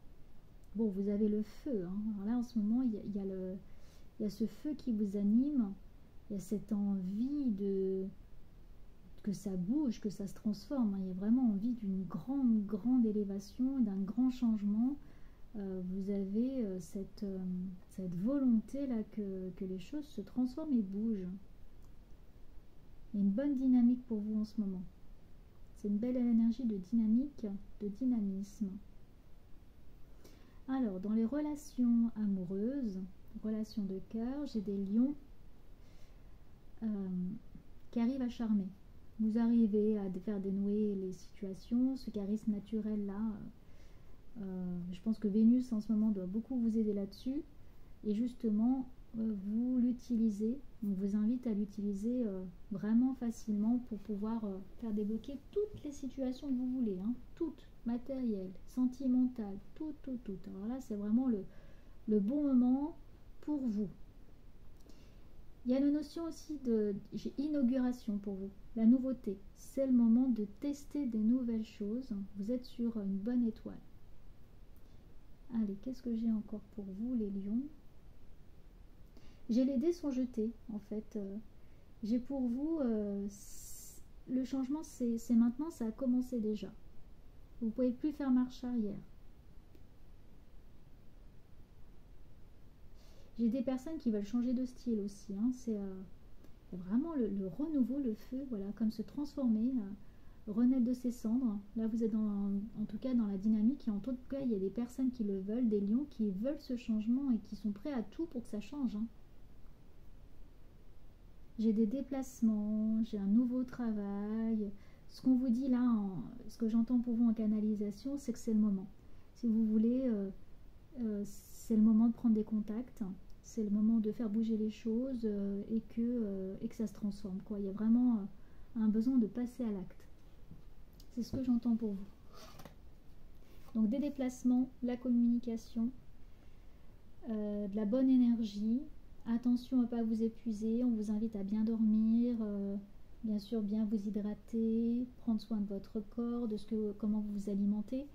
Bon, vous avez le feu. Alors là, en ce moment, il y a ce feu qui vous anime. Il y a cette envie que ça bouge, que ça se transforme. Il y a vraiment envie d'une grande élévation, d'un grand changement. Vous avez cette volonté-là que les choses se transforment et bougent. Il y a une bonne dynamique pour vous en ce moment. C'est une belle énergie de dynamique, de dynamisme. Alors, dans les relations amoureuses, relations de cœur, j'ai des lions qui arrivent à charmer. Vous arrivez à faire dénouer les situations, ce charisme naturel-là. Je pense que Vénus en ce moment doit beaucoup vous aider là-dessus. Et justement, vous l'utilisez. On vous invite à l'utiliser vraiment facilement pour pouvoir faire débloquer toutes les situations que vous voulez. Toutes, matérielles, sentimentales, tout. Alors là, c'est vraiment le bon moment pour vous. Il y a la notion aussi j'ai inauguration pour vous, la nouveauté. C'est le moment de tester des nouvelles choses. Vous êtes sur une bonne étoile. Allez, qu'est-ce que j'ai encore pour vous, les lions? J'ai les dés sont jetés, en fait. J'ai pour vous, le changement, c'est maintenant, ça a commencé déjà. Vous ne pouvez plus faire marche arrière. J'ai des personnes qui veulent changer de style aussi. C'est vraiment le renouveau, le feu, voilà, comme se transformer, renaître de ses cendres. Là, vous êtes en tout cas dans la dynamique. Et en tout cas, il y a des personnes qui le veulent, des lions qui veulent ce changement et qui sont prêts à tout pour que ça change. J'ai des déplacements, j'ai un nouveau travail. Ce qu'on vous dit là, ce que j'entends pour vous en canalisation, c'est que c'est le moment. Si vous voulez, c'est le moment de prendre des contacts. C'est le moment de faire bouger les choses et que ça se transforme, quoi. Il y a vraiment un besoin de passer à l'acte. C'est ce que j'entends pour vous. Donc des déplacements, la communication, de la bonne énergie. Attention à ne pas vous épuiser. On vous invite à bien dormir, bien sûr bien vous hydrater, prendre soin de votre corps, comment vous vous alimentez.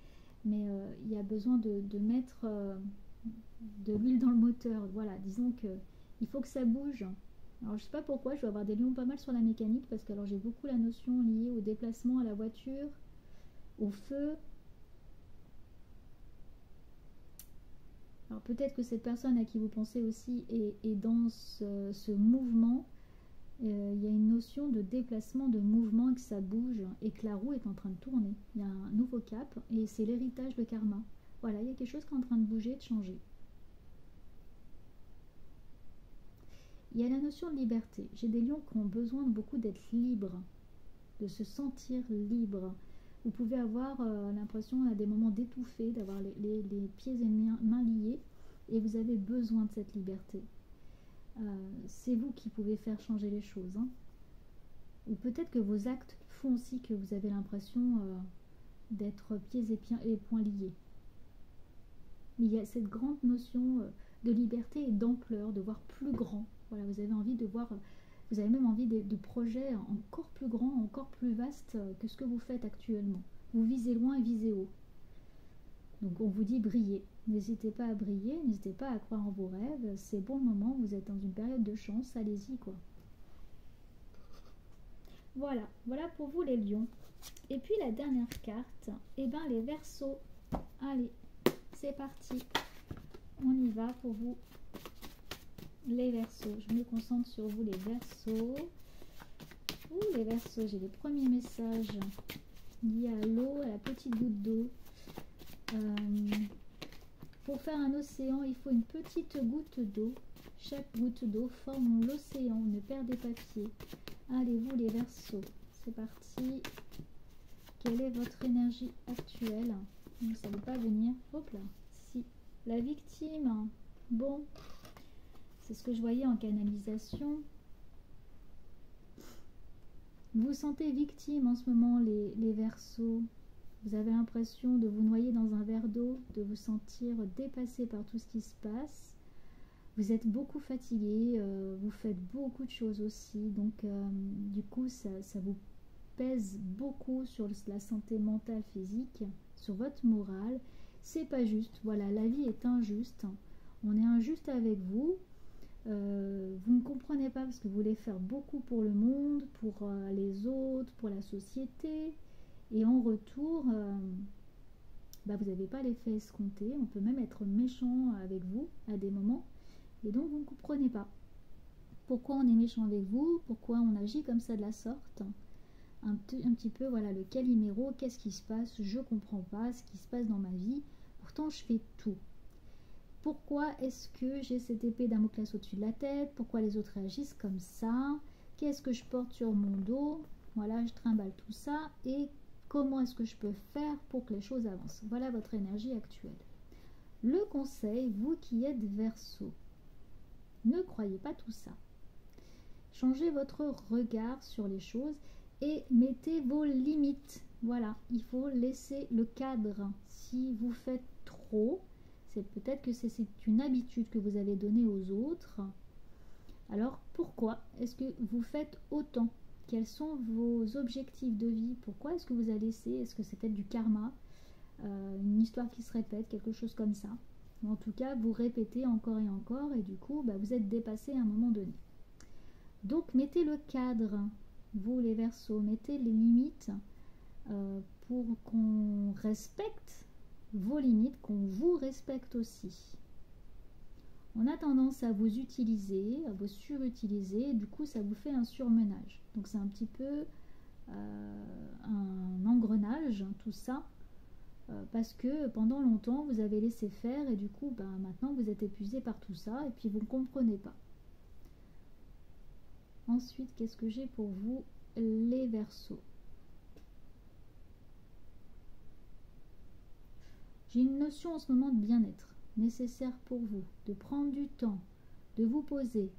Mais il y a besoin de mettre de l'huile dans le moteur. Voilà, disons que il faut que ça bouge. Alors je sais pas pourquoi, je dois avoir des lions pas mal sur la mécanique parce que alors j'ai beaucoup la notion liée au déplacement, à la voiture, au feu. Alors peut-être que cette personne à qui vous pensez aussi est dans ce mouvement. Il y a une notion de déplacement, de mouvement, et que ça bouge et que la roue est en train de tourner. Il y a un nouveau cap et c'est l'héritage, le karma. Voilà, il y a quelque chose qui est en train de bouger, de changer. Il y a la notion de liberté. J'ai des lions qui ont besoin beaucoup d'être libres, de se sentir libres. Vous pouvez avoir l'impression à des moments d'étouffer, d'avoir les pieds et les mains liés. et vous avez besoin de cette liberté. C'est vous qui pouvez faire changer les choses, hein. Ou peut-être que vos actes font aussi que vous avez l'impression d'être pieds et poings liés. Mais il y a cette grande notion de liberté et d'ampleur, de voir plus grand. Voilà, vous avez envie de voir, vous avez même envie de projets encore plus grands, encore plus vastes que ce que vous faites actuellement. Vous visez loin et visez haut. Donc on vous dit briller. N'hésitez pas à briller, n'hésitez pas à croire en vos rêves. C'est bon moment, vous êtes dans une période de chance, allez-y quoi. Voilà, voilà pour vous les lions. Et puis la dernière carte, eh ben les Verseaux. Allez, c'est parti. On y va pour vous les Verseaux. Je me concentre sur vous les Verseaux. Ouh les Verseaux, j'ai les premiers messages liés à l'eau, à la petite goutte d'eau. Pour faire un océan, il faut une petite goutte d'eau. Chaque goutte d'eau forme l'océan. Ne perdez pas pied. Allez, vous les Verseaux, c'est parti. Quelle est votre énergie actuelle? Ça ne veut pas venir. Hop là. Si. La victime. Bon. C'est ce que je voyais en canalisation. Vous vous sentez victime en ce moment, les Verseaux. Vous avez l'impression de vous noyer dans un verre d'eau, de vous sentir dépassé par tout ce qui se passe. Vous êtes beaucoup fatigué, vous faites beaucoup de choses aussi, donc du coup ça vous pèse beaucoup sur la santé mentale, physique, sur votre morale. C'est pas juste, voilà, la vie est injuste, on est injuste avec vous. Vous ne comprenez pas parce que vous voulez faire beaucoup pour le monde, pour les autres, pour la société, et en retour, vous n'avez pas l'effet escompté. On peut même être méchant avec vous à des moments. Et donc vous ne comprenez pas pourquoi on est méchant avec vous, pourquoi on agit comme ça de la sorte. Un petit peu, voilà, le Calimero, qu'est-ce qui se passe? Je ne comprends pas ce qui se passe dans ma vie. Pourtant, je fais tout. Pourquoi est-ce que j'ai cette épée Damoclès au-dessus de la tête? Pourquoi les autres réagissent comme ça? Qu'est-ce que je porte sur mon dos? Voilà, je trimballe tout ça. Et comment est-ce que je peux faire pour que les choses avancent? Voilà votre énergie actuelle. Le conseil, vous qui êtes Verseau, ne croyez pas tout ça. Changez votre regard sur les choses et mettez vos limites. Voilà, il faut laisser le cadre. Si vous faites trop, c'est peut-être que c'est une habitude que vous avez donnée aux autres. Alors pourquoi est-ce que vous faites autant? Quels sont vos objectifs de vie? Pourquoi est-ce que vous avez laissé? Est-ce que c'est peut-être du karma, une histoire qui se répète, quelque chose comme ça? En tout cas, vous répétez encore et encore et du coup, vous êtes dépassé à un moment donné. Donc, mettez le cadre, vous les Verseaux, mettez les limites pour qu'on respecte vos limites, qu'on vous respecte aussi. On a tendance à vous utiliser, à vous surutiliser, et du coup, ça vous fait un surmenage. Donc, c'est un petit peu un engrenage, tout ça. Parce que pendant longtemps vous avez laissé faire et du coup maintenant vous êtes épuisé par tout ça et puis vous ne comprenez pas. Ensuite, qu'est-ce que j'ai pour vous les Verseaux? J'ai une notion en ce moment de bien-être nécessaire pour vous, de prendre du temps, de vous poser,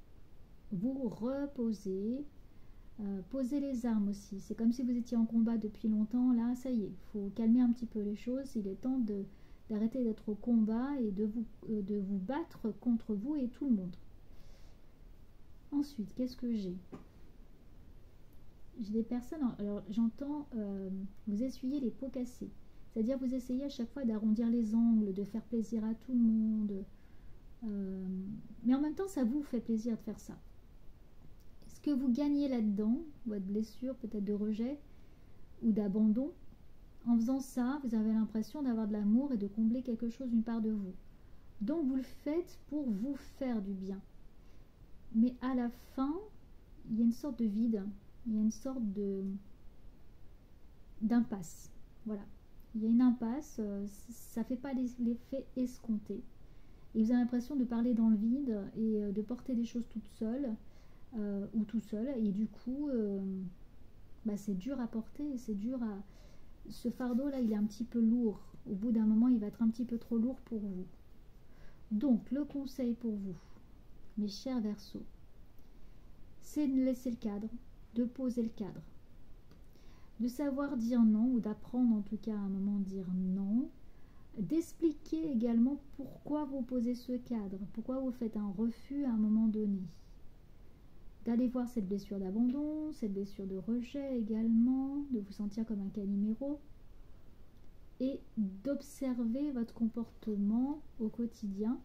vous reposer. Posez les armes aussi. C'est comme si vous étiez en combat depuis longtemps. Là, ça y est, il faut calmer un petit peu les choses. Il est temps d'arrêter d'être au combat et de vous battre contre vous et tout le monde. Ensuite, qu'est-ce que j'ai? J'ai des personnes, alors j'entends vous essuyez les pots cassés. C'est-à-dire vous essayez à chaque fois d'arrondir les angles, de faire plaisir à tout le monde. Mais en même temps, ça vous fait plaisir de faire ça. Que vous gagnez là-dedans, votre blessure peut-être de rejet ou d'abandon, en faisant ça, vous avez l'impression d'avoir de l'amour et de combler quelque chose, une part de vous. Donc vous le faites pour vous faire du bien. Mais à la fin, il y a une sorte de vide, il y a une sorte d'impasse. Voilà. Il y a une impasse, ça ne fait pas l'effet escompté. Et vous avez l'impression de parler dans le vide et de porter des choses toute seule. Ou tout seul et du coup c'est dur à porter, c'est dur à... Ce fardeau là il est un petit peu lourd, au bout d'un moment il va être un petit peu trop lourd pour vous. Donc, le conseil pour vous, mes chers Verseaux, c'est de laisser le cadre, de poser le cadre, de savoir dire non, ou d'apprendre en tout cas à un moment dire non, d'expliquer également pourquoi vous posez ce cadre, pourquoi vous faites un refus à un moment donné, d'aller voir cette blessure d'abandon, cette blessure de rejet également, de vous sentir comme un caliméro, et d'observer votre comportement au quotidien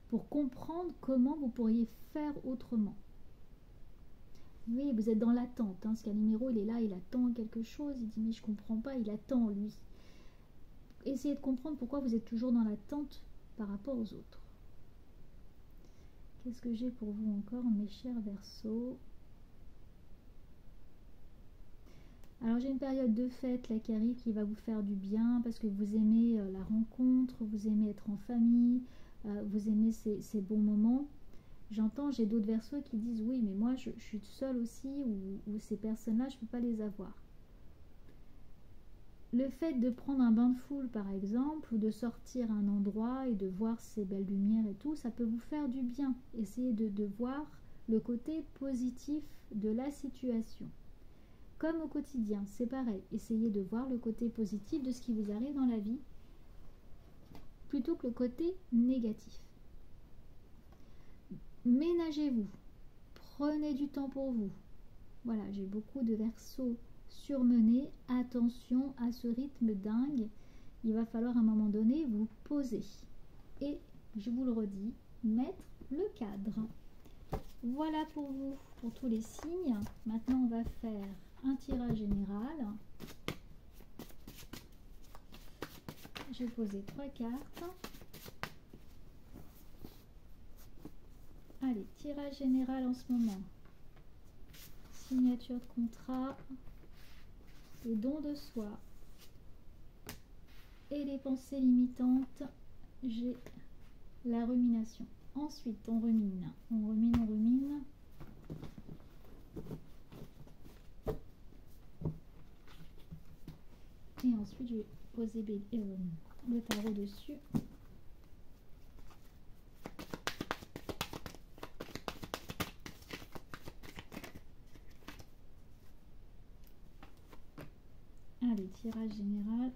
pour comprendre comment vous pourriez faire autrement. Oui, vous êtes dans l'attente, hein. Ce caliméro, il est là, il attend quelque chose, il dit mais je comprends pas, il attend lui. Essayez de comprendre pourquoi vous êtes toujours dans l'attente par rapport aux autres. Qu'est-ce que j'ai pour vous encore, mes chers Verseaux? Alors j'ai une période de fête là qui arrive, qui va vous faire du bien parce que vous aimez la rencontre, vous aimez être en famille, vous aimez ces bons moments. J'entends, j'ai d'autres Verseaux qui disent oui mais moi je suis seule aussi, ou ces personnes-là je ne peux pas les avoir. Le fait de prendre un bain de foule par exemple, ou de sortir à un endroit et de voir ces belles lumières et tout, ça peut vous faire du bien. Essayez de voir le côté positif de la situation. Comme au quotidien, c'est pareil. Essayez de voir le côté positif de ce qui vous arrive dans la vie, plutôt que le côté négatif. Ménagez-vous. Prenez du temps pour vous. Voilà, j'ai beaucoup de Verseaux surmenés. Attention à ce rythme dingue. Il va falloir à un moment donné vous poser. Et, je vous le redis, mettre le cadre. Voilà pour vous, pour tous les signes. Maintenant, on va faire un tirage général. J'ai posé 3 cartes. Allez, tirage général en ce moment. Signature de contrat, le don de soi et les pensées limitantes. J'ai la rumination. Ensuite, on rumine. On rumine, on rumine. Et ensuite, je vais poser le tarot dessus. Allez, tirage général.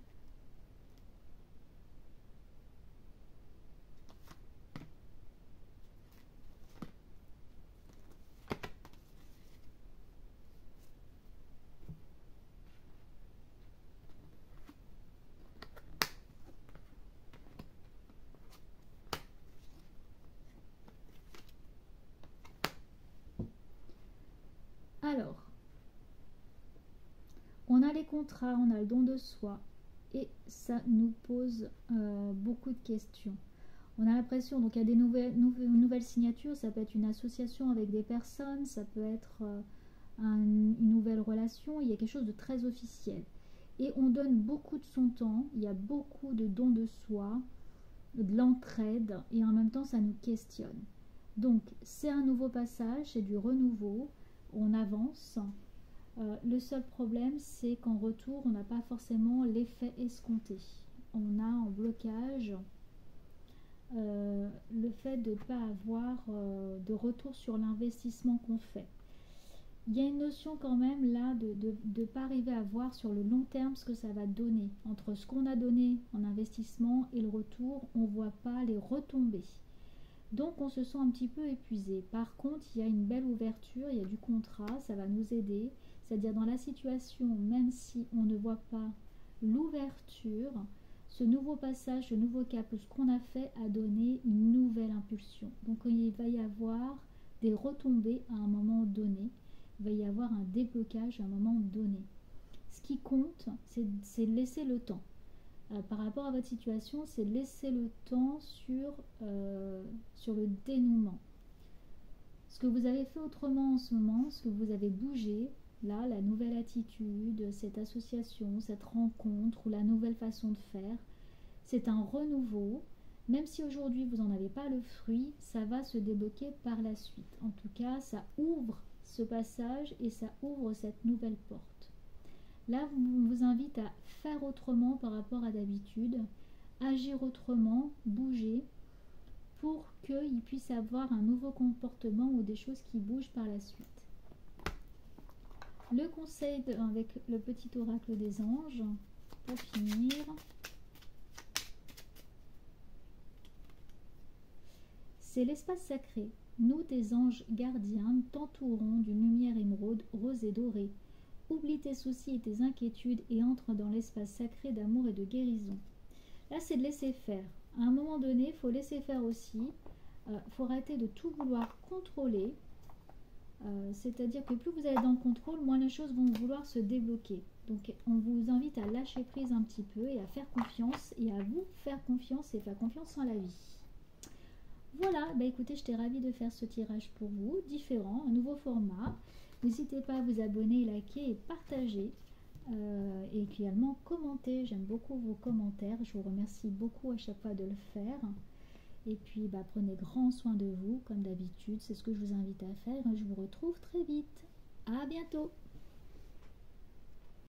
Alors, on a les contrats, on a le don de soi, et ça nous pose beaucoup de questions. On a l'impression, donc il y a des nouvelles signatures, ça peut être une association avec des personnes, ça peut être une nouvelle relation, il y a quelque chose de très officiel. Et on donne beaucoup de son temps, il y a beaucoup de dons de soi, de l'entraide, et en même temps ça nous questionne. Donc c'est un nouveau passage, c'est du renouveau, on avance. Le seul problème, c'est qu'en retour, on n'a pas forcément l'effet escompté. On a en blocage le fait de ne pas avoir de retour sur l'investissement qu'on fait. Il y a une notion quand même là de ne pas arriver à voir sur le long terme ce que ça va donner. Entre ce qu'on a donné en investissement et le retour, on ne voit pas les retombées. Donc on se sent un petit peu épuisé. Par contre, il y a une belle ouverture, il y a du contrat, ça va nous aider. C'est-à-dire dans la situation, même si on ne voit pas l'ouverture, ce nouveau passage, ce nouveau cap, ce qu'on a fait a donné une nouvelle impulsion. Donc il va y avoir des retombées à un moment donné, il va y avoir un déblocage à un moment donné. Ce qui compte, c'est laisser le temps. Par rapport à votre situation, c'est laisser le temps sur le dénouement. Ce que vous avez fait autrement en ce moment, ce que vous avez bougé, là, la nouvelle attitude, cette association, cette rencontre ou la nouvelle façon de faire, c'est un renouveau. Même si aujourd'hui vous n'en avez pas le fruit, ça va se débloquer par la suite. En tout cas, ça ouvre ce passage et ça ouvre cette nouvelle porte. Là, on vous invite à faire autrement par rapport à d'habitude, agir autrement, bouger, pour qu'il puisse avoir un nouveau comportement ou des choses qui bougent par la suite. Le conseil avec le petit oracle des anges, pour finir. C'est l'espace sacré. Nous, tes anges gardiens, t'entourons d'une lumière émeraude, rose et dorée. Oublie tes soucis et tes inquiétudes et entre dans l'espace sacré d'amour et de guérison. Là, c'est de laisser faire. À un moment donné, il faut laisser faire aussi. Faut arrêter de tout vouloir contrôler. C'est-à-dire que plus vous allez dans le contrôle, moins les choses vont vouloir se débloquer. Donc, on vous invite à lâcher prise un petit peu et à faire confiance et à vous faire confiance et faire confiance en la vie. Voilà, bah écoutez, j'étais ravie de faire ce tirage pour vous, différent, un nouveau format. N'hésitez pas à vous abonner, liker et partager. Et également commenter, j'aime beaucoup vos commentaires, je vous remercie beaucoup à chaque fois de le faire. Et puis bah, prenez grand soin de vous, comme d'habitude, c'est ce que je vous invite à faire. Je vous retrouve très vite. À bientôt.